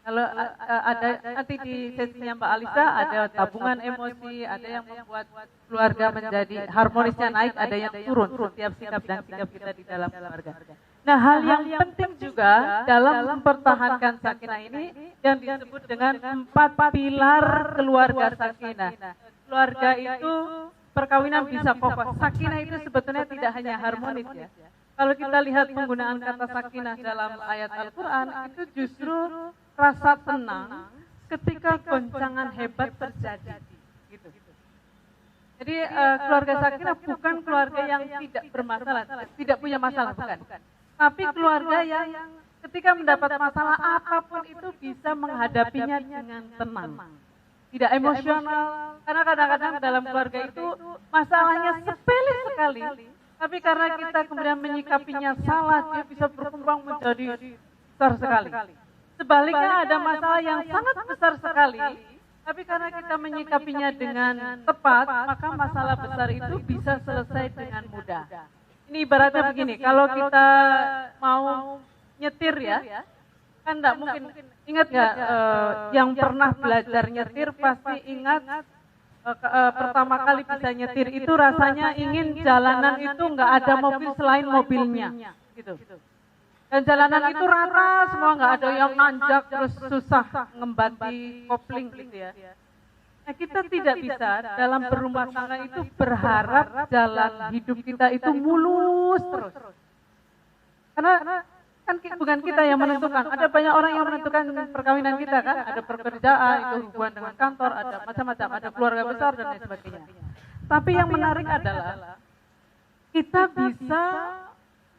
Kalau ada nanti di sesinya Mbak Alisa ada tabungan emosi, ada yang membuat keluarga menjadi harmonisnya naik, ada yang turun setiap sikap dan sikap kita di dalam keluarga. Nah, hal yang penting juga dalam mempertahankan sakinah ini yang disebut dengan 4 pilar keluarga sakinah. Keluarga itu perkawinan bisa kokoh. Sakinah itu sebetulnya tidak hanya harmonis ya. Kalau kita lihat penggunaan kata sakinah dalam ayat Al-Quran itu justru rasa tenang ketika goncangan hebat terjadi. Gitu. Jadi keluarga sakinah bukan keluarga yang tidak bermasalah, tidak punya masalah, bukan. Tapi keluarga yang ketika mendapat masalah apapun itu bisa menghadapinya dengan tenang. Tidak emosional, karena kadang-kadang dalam keluarga itu masalahnya sepele sekali. Tapi karena kita kemudian menyikapinya salah, dia bisa berkembang menjadi besar sekali. Sebaliknya ada masalah yang sangat besar sekali, tapi karena kita menyikapinya dengan tepat, maka masalah besar itu bisa selesai dengan mudah. Ini ibaratnya begini, kalau kita mau nyetir ya, kan enggak mungkin, ingat nggak yang pernah belajar nyetir pasti ingat pertama kali bisa nyetir itu rasanya ingin jalanan itu nggak ada mobil selain mobilnya, gitu. Dan jalanan itu rata semua, nggak ada yang nanjak terus susah ngembanti kopling gitu ya. Nah, kita tidak bisa dalam berumah tangga itu berharap jalan hidup kita itu mulus terus. Karena kan bukan kita yang menentukan, ada banyak orang yang menentukan perkawinan kita kan, ada pekerjaan, itu hubungan dengan kantor, ada macam-macam, ada keluarga besar dan lain sebagainya. Tapi yang menarik adalah kita bisa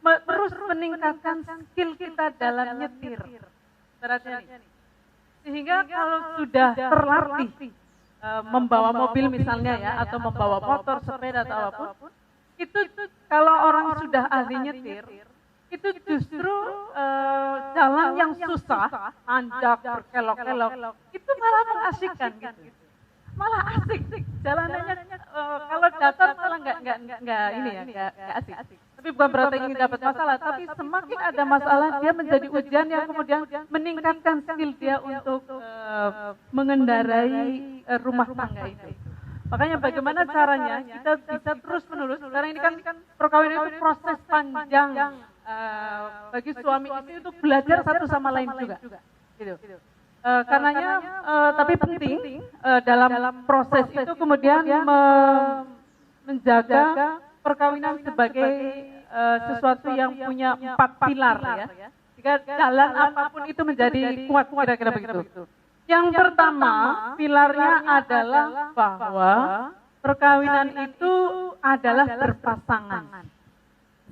terus meningkatkan skill kita dalam nyetir. Sehingga kalau sudah terlatih membawa mobil misalnya ya, atau membawa motor, sepeda atau apapun, itu kalau orang sudah ahli nyetir, itu justru jalan yang susah, nanjak, berkelok-kelok, itu malah mengasyikkan gitu. malah asik. Jalanannya kalau datar malah nggak ini ya, nggak asik. Tapi bukan berarti ingin dapat masalah, tapi semakin ada masalah dia menjadi ujian yang kemudian meningkatkan skill dia untuk mengendarai rumah tangga itu. Makanya bagaimana caranya kita bisa terus menerus, karena ini kan perkawinan itu proses panjang bagi suami istri itu belajar satu sama lain juga. Gitu. Karenanya tapi penting dalam proses itu kemudian menjaga perkawinan sebagai sesuatu yang punya 4 pilar ya. Jika jalan apapun itu menjadi kuat, kira-kira begitu. Yang pertama, pilarnya adalah bahwa perkawinan itu adalah berpasangan.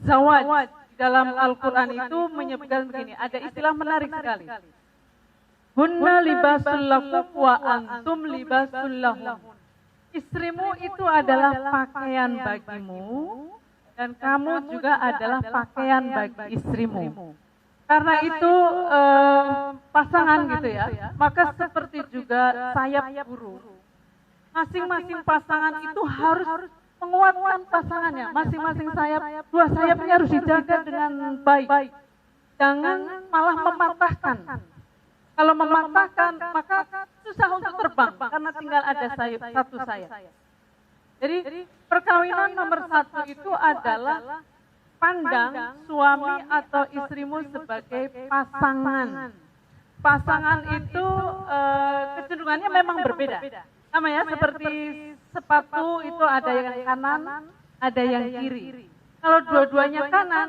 Zawaj dalam Al-Quran itu menyebutkan begini, ada istilah menarik sekali. Hunna libasul lakum wa antum libasul lahum. Istrimu itu adalah pakaian bagimu dan kamu juga adalah pakaian bagi istrimu. Karena itu pasangan gitu ya, maka seperti juga sayap burung. Masing-masing pasangan itu harus menguatkan pasangannya. Masing-masing sayap, dua sayapnya harus dijaga dengan baik. Jangan malah mematahkan. Kalau mematahkan, maka susah untuk terbang karena tinggal ada satu sayap. Jadi perkawinan nomor 1 itu adalah pandang suami atau istrimu sebagai pasangan. Pasangan itu kecenderungannya memang berbeda. Namanya seperti sepatu itu ada yang kanan, ada yang kiri. Kalau dua-duanya kanan,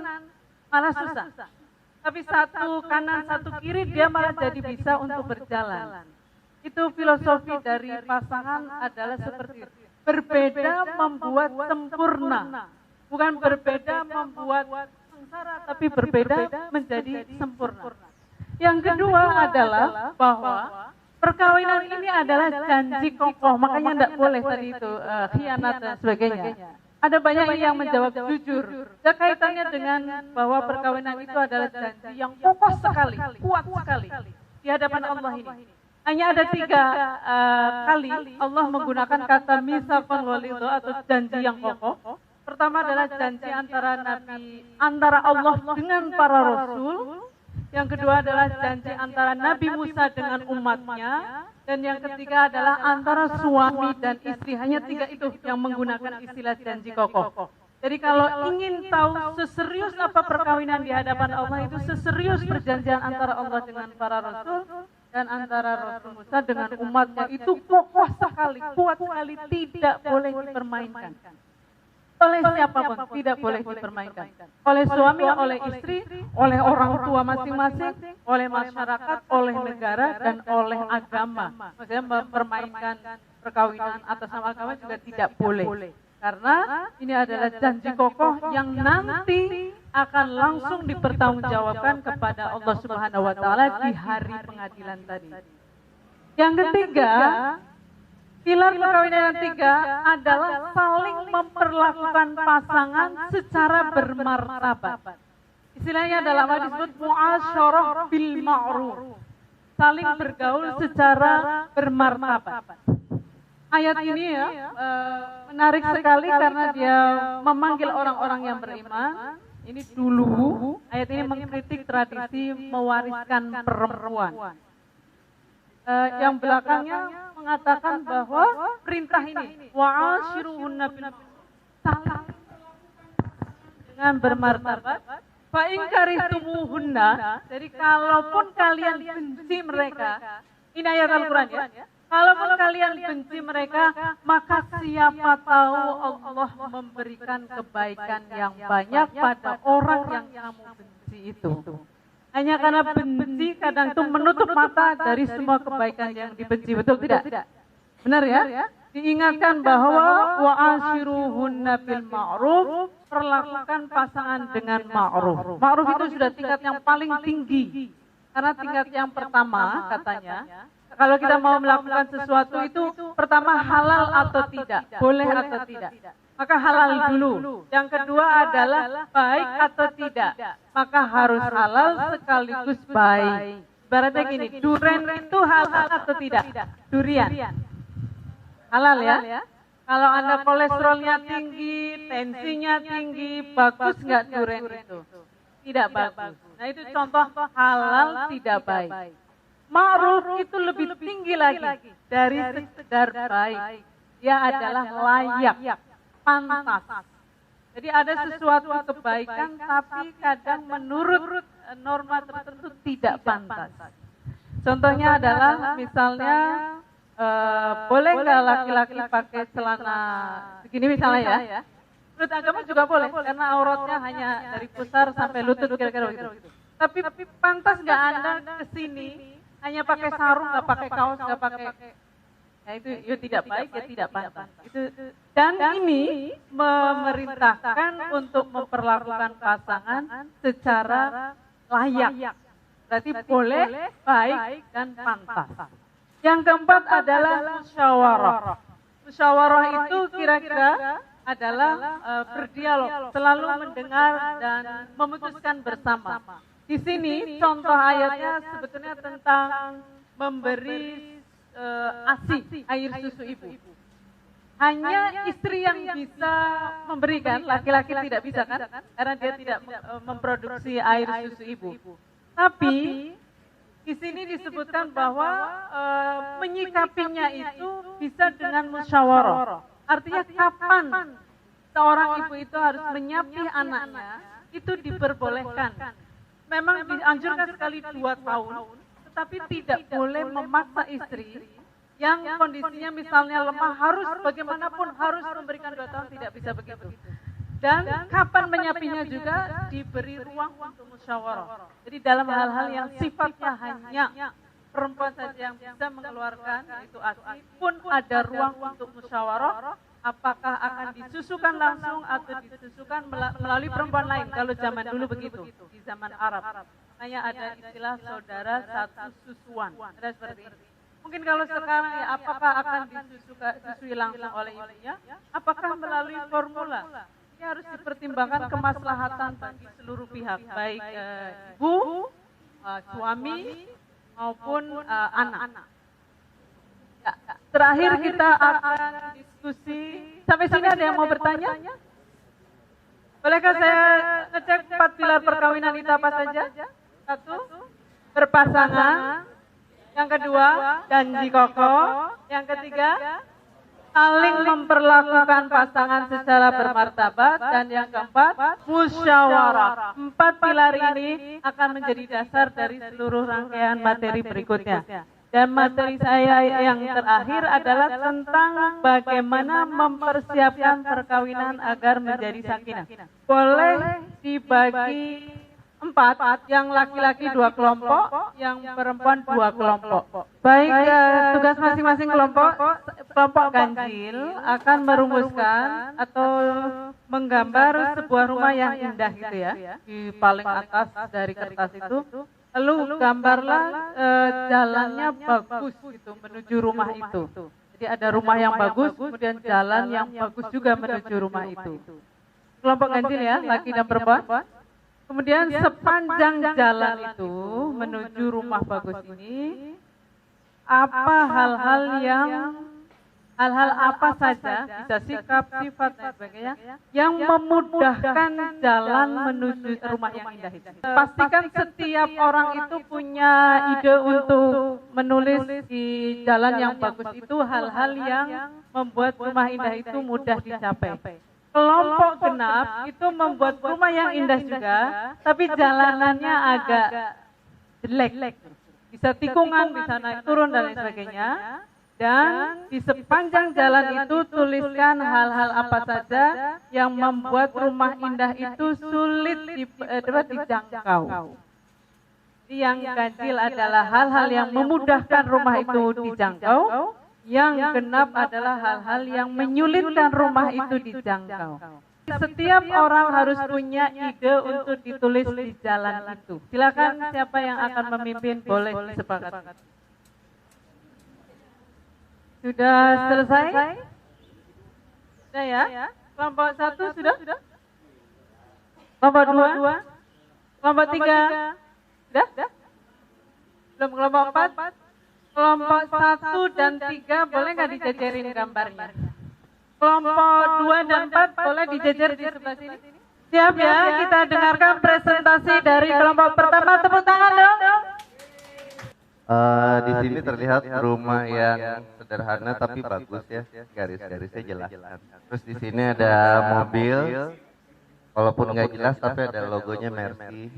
malah susah. Tapi satu kanan, satu kiri dia malah jadi bisa untuk berjalan. Itu filosofi dari pasangan adalah seperti itu. Berbeda membuat sempurna. Bukan berbeda membuat sengsara, tapi berbeda menjadi sempurna. Yang kedua adalah bahwa perkawinan ini adalah janji kokoh, makanya tidak boleh tadi itu khianat dan sebagainya. Ada banyak yang menjawab jujur. Dan kaitannya dengan bahwa perkawinan itu adalah janji yang kokoh sekali, kuat sekali di hadapan Allah ini. Hanya ada 3 kali Allah menggunakan kata mitsaqan ghalidha atau janji yang kokoh. Pertama adalah janji antara Allah dengan para rasul. Yang kedua adalah janji antara Nabi Musa dengan umatnya. Dan yang ketiga adalah antara suami dan istri. Hanya 3 itu yang menggunakan istilah janji kokoh. Jadi kalau ingin tahu seserius apa perkawinan di hadapan Allah itu, seserius perjanjian antara Allah dengan para rasul dan antara Rasul Musa dengan umatnya itu kokoh sekali, kuat sekali, tidak boleh dipermainkan. Oleh siapapun tidak boleh dipermainkan. Oleh suami, oleh istri, oleh orang tua masing-masing, oleh masyarakat, oleh negara, dan oleh agama. Maksudnya mempermainkan perkawinan atas nama agama juga tidak boleh. Karena ini adalah janji kokoh yang nanti akan langsung dipertanggungjawabkan kepada Allah Subhanahu wa taala di hari pengadilan tadi. Yang ketiga, pilar perkawinan yang 3 adalah saling memperlakukan pasangan secara bermartabat. Istilahnya dalam hadis disebut muasyarah bil ma'ruf. Saling bergaul secara bermartabat. Ayat ini ya menarik sekali karena dia memanggil orang-orang yang beriman. Ini dulu ayat ini mengkritik tradisi mewariskan perempuan. Yang belakangnya mengatakan bahwa perintah ini wa'ashiruhunna bil ma'ruf dengan bermartabat. Fa in karihtumuhunna, jadi kalaupun kalian benci mereka, ini ayat Al-Qur'an ya. Kalaupun kalian benci mereka, maka siapa tahu Allah memberikan kebaikan yang banyak pada orang yang kamu benci itu. Hanya karena benci kadang itu menutup mata dari semua kebaikan yang dibenci, betul tidak? Benar ya? Diingatkan bahwa wa'ashiruhunna bil ma'ruf, perlakukan pasangan dengan ma'ruf. Ma'ruf itu sudah tingkat yang paling tinggi. Karena tingkat yang pertama katanya, kalau kita mau melakukan sesuatu itu pertama halal atau tidak, boleh atau tidak. Maka halal dulu. Yang kedua adalah baik atau tidak. Maka harus halal sekaligus baik. Ibaratnya gini, durian itu halal atau tidak? Durian. halal ya. Kalau Anda kolesterolnya tinggi, tensinya tinggi, bagus nggak durian itu? Tidak bagus. Nah itu contoh halal tidak baik. Ma'ruf itu lebih tinggi lagi dari sekedar baik. Dia adalah layak, pantas. Jadi ada sesuatu kebaikan tapi kadang menurut norma tertentu tidak pantas. Contohnya adalah misalnya boleh nggak laki-laki pakai celana begini misalnya ya? Menurut agama juga boleh karena auratnya hanya dari pusar sampai lutut kira-kira begitu. Tapi pantas nggak Anda kesini hanya pakai sarung, nggak pakai kaos, nggak pakai, ya itu ya tidak baik, ya tidak pantas. Dan ini memerintahkan untuk memperlakukan pasangan secara layak. Berarti boleh, baik, dan pantas. Yang keempat adalah musyawarah. Musyawarah itu kira-kira adalah berdialog, selalu mendengar dan memutuskan bersama. Di sini contoh ayatnya sebetulnya tentang memberi ASI, air susu ibu. Hanya istri yang bisa memberikan, laki-laki tidak bisa kan? Karena dia tidak memproduksi air susu ibu. Tapi di sini disebutkan bahwa menyikapinya itu bisa dengan musyawarah. Artinya kapan seorang ibu itu harus menyapi anaknya, itu diperbolehkan. Memang dianjurkan sekali 2 tahun, tetapi tidak boleh memaksa istri yang kondisinya misalnya lemah harus bagaimanapun harus memberikan 2 tahun, tidak bisa begitu. Dan kapan menyapinya juga diberi ruang untuk musyawarah. Jadi dalam hal-hal yang sifatnya hanya perempuan saja yang bisa mengeluarkan itu ASI pun ada ruang untuk musyawarah. Apakah akan disusukan langsung atau disusukan melalui perempuan lain? Kalau zaman dulu begitu, di zaman Arab. Hanya ada istilah saudara satu susuan. Ada seperti ini. Mungkin kalau sekarang ya apakah akan disusui langsung oleh ibunya? Apakah melalui formula? Ini harus dipertimbangkan kemaslahatan bagi seluruh pihak, baik ibu, suami, maupun anak. Ya, terakhir kita akan diskusi. Sampai sini ada yang mau bertanya? Bolehkah saya ngecek 4 pilar perkawinan itu apa saja? 1, berpasangan. Yang kedua, janji kokoh. Yang ketiga, saling memperlakukan pasangan secara bermartabat. Dan yang keempat, musyawarah. 4 pilar ini akan menjadi dasar dari seluruh rangkaian materi berikutnya. Dan materi saya yang terakhir adalah tentang bagaimana mempersiapkan perkawinan agar menjadi sakinah. Boleh dibagi 4, yang laki-laki 2 kelompok, yang perempuan 2 kelompok. Baik, tugas masing-masing kelompok ganjil akan merumuskan atau menggambar sebuah rumah yang indah gitu ya, di paling atas dari kertas itu. Lalu gambarlah jalannya bagus gitu menuju rumah itu. Jadi ada rumah yang bagus, kemudian jalan yang bagus juga menuju rumah itu. Kelompok ganjil ya, laki dan perempuan. Kemudian sepanjang jalan itu menuju rumah bagus ini, apa hal-hal apa saja, bisa sikap, sifat, dan sebagainya, yang memudahkan jalan menuju rumah yang indah itu. Pastikan setiap orang itu punya ide untuk menulis di jalan yang bagus itu hal-hal yang membuat rumah indah itu mudah dicapai. Kelompok genap itu membuat rumah yang indah juga, tapi jalanannya agak jelek. Bisa tikungan, bisa naik turun, dan lain sebagainya. Dan di sepanjang jalan itu tuliskan hal-hal apa saja yang membuat rumah indah itu sulit dijangkau. Yang ganjil adalah hal-hal yang memudahkan rumah itu dijangkau. Yang genap adalah hal-hal yang menyulitkan rumah itu dijangkau. Setiap orang harus punya ide untuk ditulis di jalan itu. Silakan siapa yang akan memimpin boleh disepakati. Sudah selesai? Sudah ya? Kelompok 1 sudah? Kelompok 2? Kelompok 3? Sudah? Belum kelompok 4? Kelompok 1 dan 3 boleh nggak dijajarin gambarnya? Kelompok 2 dan 4 boleh dijajar di sebelah sini? Siap ya, kita dengarkan presentasi dari kelompok pertama. Tepuk tangan dong. Di sini terlihat rumah yang sederhana tapi bagus ya, garis-garisnya jelas. Terus di sini ada mobil, walaupun nggak jelas tapi ada logonya Mercy.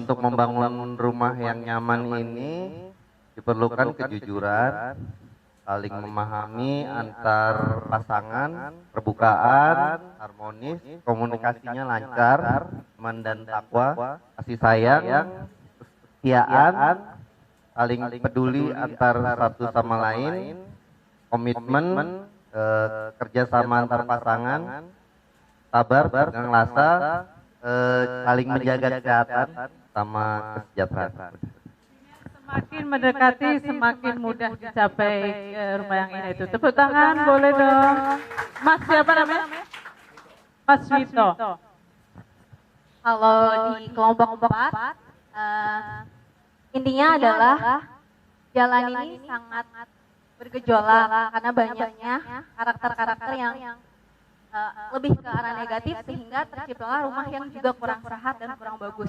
Untuk membangun rumah yang nyaman ini diperlukan kejujuran, saling memahami antar pasangan, terbukaan, harmonis, komunikasinya lancar, iman dan takwa, kasih sayang, kesetiaan, saling peduli antar satu sama lain, komitmen, kerjasama antar pasangan, sabar, pegang rasa, saling menjaga kesehatan sama kesejahteraan. Semakin mendekati, semakin mudah dicapai rumah yang indah itu. Tepuk tangan, boleh dong. Mas siapa namanya? Mas Wito. Kalau di kelompok 4, intinya adalah jalan ini sangat bergejolak karena banyaknya karakter-karakter yang lebih ke arah negatif sehingga terciptalah rumah yang juga kurang sehat dan kurang bagus.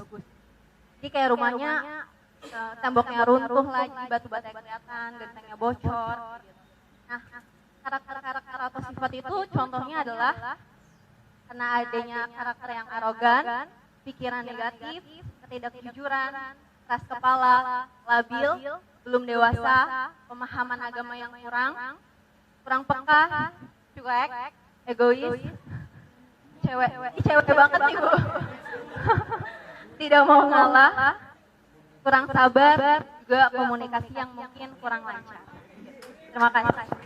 Jadi kayak rumahnya temboknya runtuh lagi, batu-bata yang kelihatan, gentengnya bocor. Nah, karakter-karakter atau sifat itu contohnya adalah karena adanya karakter yang arogan, pikiran negatif, ketidakjujuran, keras kepala, labil, belum dewasa, pemahaman agama yang kurang peka, cuek, egois, cewek banget nih Bu. Tidak mau ngalah, kurang sabar, juga komunikasi yang mungkin kurang lancar. Terima kasih.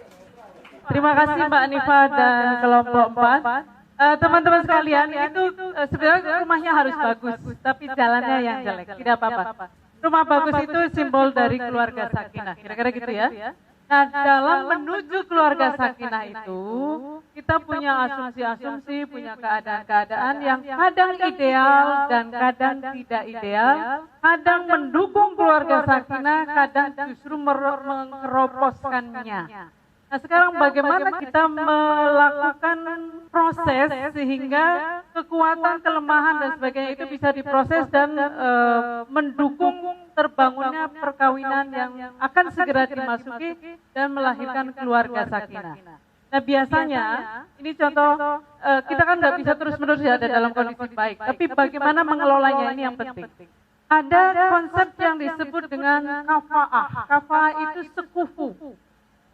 Terima kasih Mbak Nifa dan kelompok 4. Teman-teman sekalian, itu sebenarnya rumahnya harus bagus, tapi jalannya yang jelek, tidak apa-apa. Rumah bagus itu simbol dari keluarga sakinah, kira-kira gitu ya. Nah, dalam menuju keluarga sakinah itu, kita punya asumsi-asumsi, punya keadaan-keadaan yang kadang ideal dan kadang tidak ideal, kadang mendukung keluarga sakinah, kadang justru mengeroposkannya. Nah, sekarang bagaimana kita melakukan proses sehingga kekuatan, kelemahan dan sebagainya itu bisa diproses dan mendukung terbangunnya perkawinan yang akan segera dimasuki dan melahirkan keluarga sakinah. Nah, biasanya ini contoh kita kan nggak bisa terus-menerus ada dalam kondisi baik, tapi bagaimana mengelolanya ini yang penting. Ada konsep yang disebut dengan kafa'ah. Kafa'ah itu sekufu.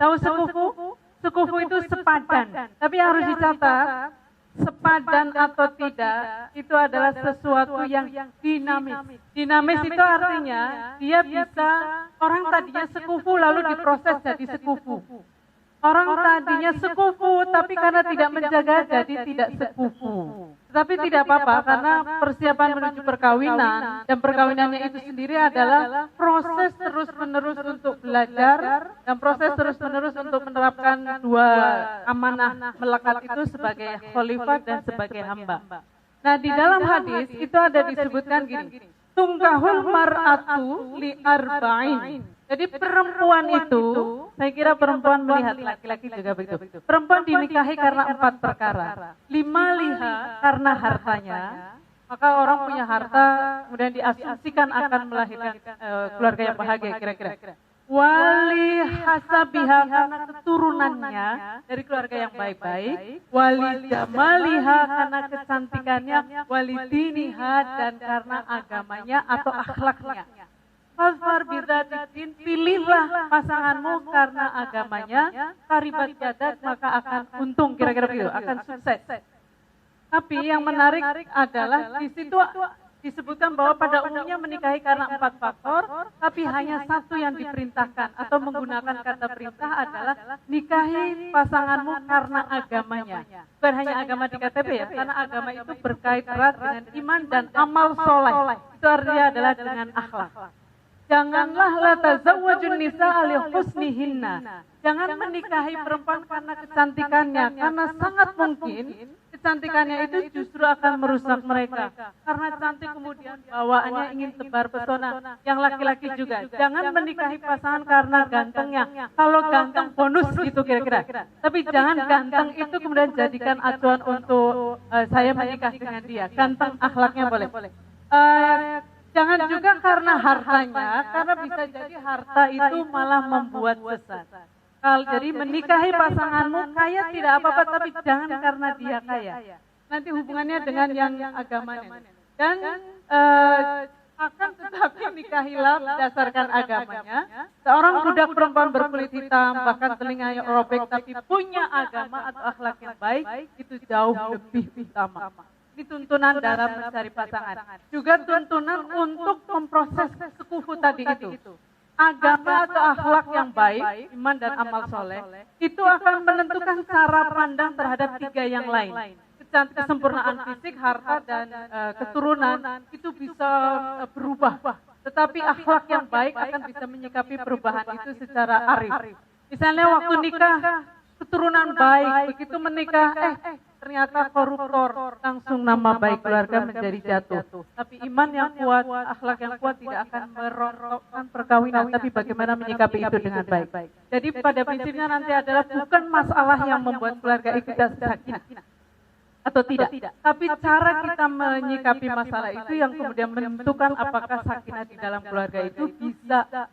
Tahu sekufu? Sekufu itu sepadan. Tapi harus dicatat, sepadan atau tidak itu adalah sesuatu yang dinamis. Dinamis itu artinya dia bisa, orang tadinya sekufu lalu diproses jadi sekufu. Orang tadinya sekufu tapi karena tidak menjaga jadi tidak sekufu. Tetapi tidak apa-apa karena persiapan menuju perkawinan dan perkawinannya itu sendiri adalah proses terus-menerus untuk belajar dan proses terus-menerus untuk menerapkan dua amanah melekat itu sebagai khalifah dan sebagai hamba. Nah, di dalam hadis itu ada disebutkan gini, tungkahul mar'atu li arba'in. Jadi perempuan itu, saya kira perempuan melihat laki-laki juga begitu. Perempuan dinikahi karena 4 perkara. 5 liha karena hartanya. Maka orang punya harta kemudian diasumsikan akan melahirkan keluarga yang bahagia kira-kira. Wali hasabiha karena keturunannya dari keluarga yang baik-baik. Wali jamaliha karena kecantikannya. Wali diniha dan karena agamanya atau akhlaknya. Fasfar bidzatiddin, pilihlah pasanganmu karena agamanya, karibat yadak maka akan untung, kira-kira begitu, akan sukses. Tapi yang menarik adalah di situ disebutkan bahwa pada umumnya menikahi karena 4 faktor, tapi hanya satu yang diperintahkan atau menggunakan kata perintah adalah nikahi pasanganmu karena agamanya. Bukan hanya agama di KTP ya, karena agama itu berkait erat dengan iman dan amal soleh. Itu artinya adalah dengan akhlak. Janganlah la tazawwajun nisa li husnihinna. Jangan menikahi perempuan karena kecantikannya, karena sangat mungkin kecantikannya itu justru akan merusak mereka. Karena cantik kemudian bawaannya ingin tebar pesona. Yang laki-laki juga, jangan menikahi pasangan karena gantengnya. Kalau ganteng bonus gitu kira-kira. Tapi jangan ganteng itu kemudian jadikan acuan untuk saya menikah dengan dia. Ganteng akhlaknya boleh. Jangan juga karena hartanya, karena bisa jadi harta itu malah membuat sesat. Jadi menikahi pasanganmu kaya tidak apa-apa, tapi jangan karena dia kaya. Nanti hubungannya dengan yang agamanya. Dan akan tetapi nikahilah berdasarkan agamanya. Seorang budak perempuan berkulit hitam, bahkan telinganya robek, tapi punya agama atau akhlak yang baik, itu jauh lebih utama. Ini tuntunan dalam mencari pasangan. Juga tuntunan untuk memproses sekufu tadi itu. Agama atau akhlak yang baik, iman dan amal soleh, itu akan menentukan cara pandang terhadap tiga yang lain. Kesempurnaan fisik, harta, dan keturunan itu bisa berubah. Tetapi akhlak yang baik akan bisa menyikapi perubahan itu secara arif. Misalnya waktu nikah, keturunan baik, begitu menikah, ternyata koruptor, langsung nama baik keluarga menjadi jatuh. Tapi iman yang kuat, akhlak yang kuat tidak akan merontokkan perkawinan, tapi bagaimana menyikapi itu dengan baik. Jadi pada prinsipnya nanti adalah bukan masalah yang membuat keluarga itu sakinah atau tidak, tapi cara kita menyikapi masalah itu yang kemudian menentukan apakah sakinah di dalam keluarga itu bisa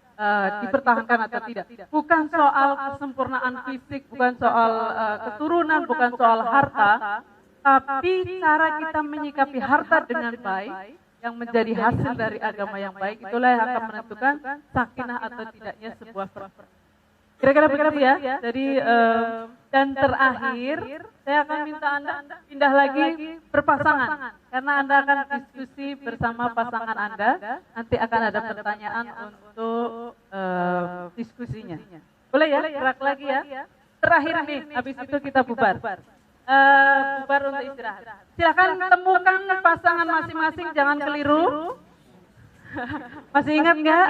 dipertahankan atau tidak. Bukan soal kesempurnaan fisik, bukan soal keturunan, bukan soal harta, tapi cara kita menyikapi harta dengan baik yang menjadi hasil dari agama yang baik, itulah yang akan menentukan sakinah atau tidaknya sebuah perkara. Kira-kira begitu ya. Jadi dan terakhir saya akan minta Anda pindah lagi berpasangan, karena Anda akan diskusi bersama pasangan Anda. Nanti akan ada pertanyaan untuk diskusinya. Boleh ya, gerak lagi ya. Terakhir nih, habis itu kita bubar. Bubar untuk istirahat. Silakan temukan pasangan masing-masing, jangan keliru. Masih ingat nggak?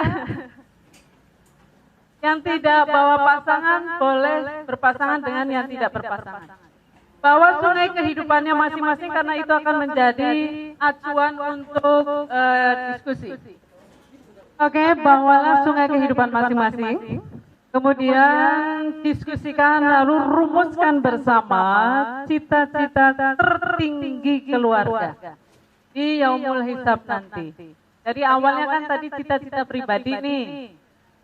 Yang tidak bawa pasangan boleh berpasangan dengan yang tidak berpasangan. Bawa sungai kehidupannya masing-masing, karena itu akan menjadi acuan untuk diskusi. Oke, bawalah sungai kehidupan masing-masing. Kemudian diskusikan, lalu rumuskan bersama cita-cita tertinggi keluarga di yaumul hisab nanti. Jadi awalnya kan tadi cita-cita pribadi nih.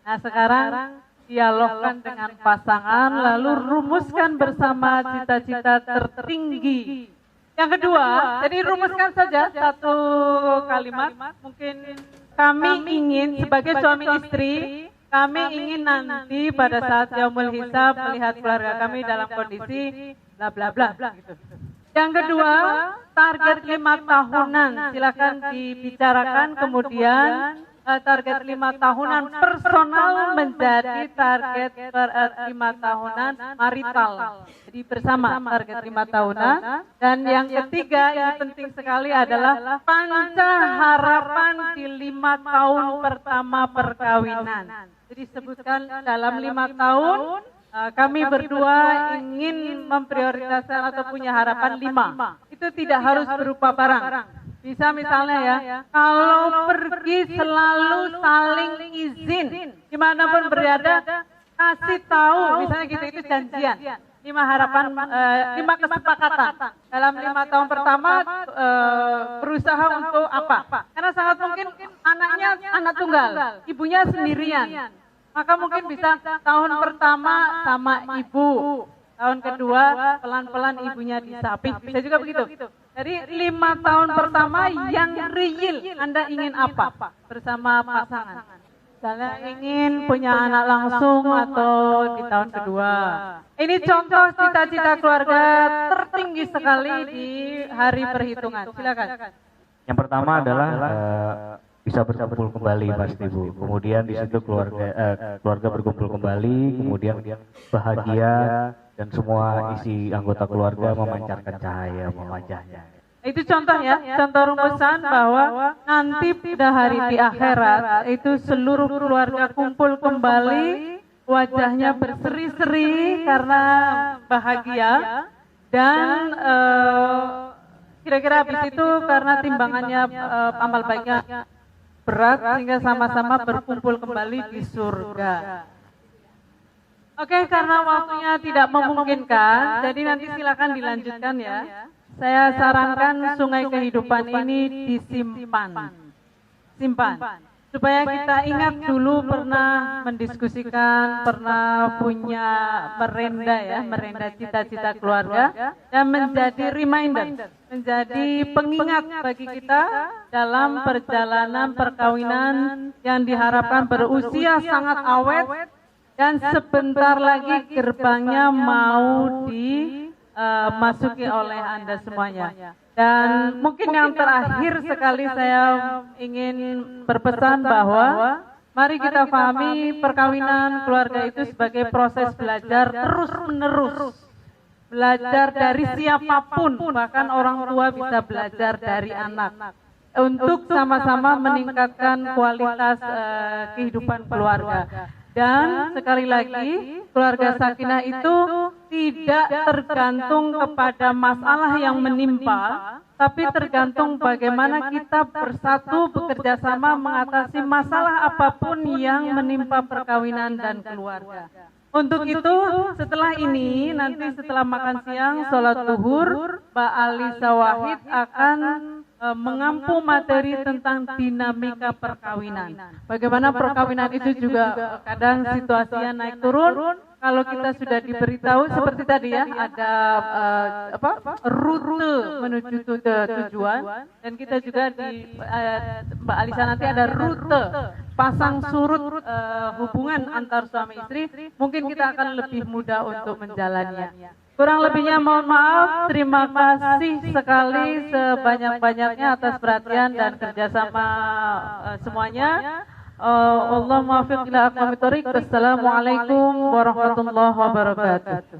Nah sekarang dialogkan dengan pasangan, lalu rumuskan bersama cita-cita tertinggi. Yang kedua, jadi rumuskan saja satu kalimat. Mungkin kami ingin sebagai suami istri, kami ingin nanti pada saat yaumul hisab melihat keluarga kami dalam kondisi bla bla bla gitu. Yang kedua, target 5 tahunan, silakan dibicarakan. Kemudian target 5 tahunan personal menjadi target 5 tahunan marital. Jadi bersama target 5 tahunan. Dan yang ketiga yang penting sekali adalah panca harapan di 5 tahun pertama perkawinan. Jadi sebutkan dalam 5 tahun kami berdua ingin memprioritaskan atau punya harapan 5. Itu tidak harus berupa barang. Bisa misalnya ya, kalau pergi selalu saling izin, dimanapun berada, kasih tahu, misalnya gitu, itu janjian. 5 harapan, 5 kesepakatan. Dalam 5 tahun pertama berusaha untuk apa? Karena sangat mungkin anaknya anak tunggal, ibunya sendirian. Maka mungkin bisa tahun pertama sama ibu, tahun kedua pelan-pelan ibunya disapih, bisa juga begitu. Jadi 5 tahun pertama yang real, Anda ingin apa bersama pasangan? Misalnya ingin punya anak langsung atau di tahun kedua. Ini contoh cita-cita keluarga tertinggi sekali di hari perhitungan. Silakan. Yang pertama adalah bisa berkumpul kembali pasti Bu. Kemudian di situ keluarga berkumpul kembali, kemudian bahagia dan semua isi anggota keluarga memancarkan cahaya wajahnya. Itu contoh ya, contoh rumusan bahwa nanti pada hari di akhirat itu seluruh keluarga kumpul kembali, wajahnya berseri-seri karena bahagia, Dan kira-kira habis itu karena timbangannya amal baiknya berat sehingga sama-sama berkumpul kembali di surga. Oke, karena waktunya tidak memungkinkan, jadi nanti silakan dilanjutkan ya. Saya sarankan sungai kehidupan ini disimpan. Simpan. Supaya kita ingat dulu pernah mendiskusikan, pernah punya merenda cita-cita keluarga, dan menjadi reminder, menjadi pengingat bagi kita dalam perjalanan perkawinan yang diharapkan berusia sangat awet, dan sebentar lagi gerbangnya mau dimasuki oleh Anda semuanya. Dan mungkin yang terakhir sekali saya ingin berpesan bahwa mari kita pahami perkawinan keluarga itu sebagai proses belajar terus-menerus. Belajar dari siapapun, bahkan orang tua bisa belajar dari anak. Untuk sama-sama meningkatkan kualitas kehidupan keluarga. Dan sekali lagi, keluarga sakinah itu tidak tergantung kepada masalah yang menimpa, tapi tergantung bagaimana kita bersatu bekerja sama mengatasi masalah apapun yang menimpa perkawinan dan keluarga. Untuk itu, setelah ini, nanti setelah makan siang, sholat zuhur, Mbak Alisa Wahid akan mengampu materi tentang dinamika perkawinan. Bagaimana perkawinan itu juga kadang situasinya naik turun. Kalau kita sudah diberitahu seperti tadi ya, ada rute menuju tujuan, dan kita juga di Mbak Alisa nanti ada rute pasang surut hubungan antar suami istri. Mungkin kita akan lebih mudah untuk menjalannya. Kurang lebihnya mohon maaf, terima kasih sekali sebanyak-banyaknya atas perhatian dan kerjasama semuanya. Allah muwaffiq ila aqwamit thoriq. Wassalamualaikum warahmatullahi wabarakatuh.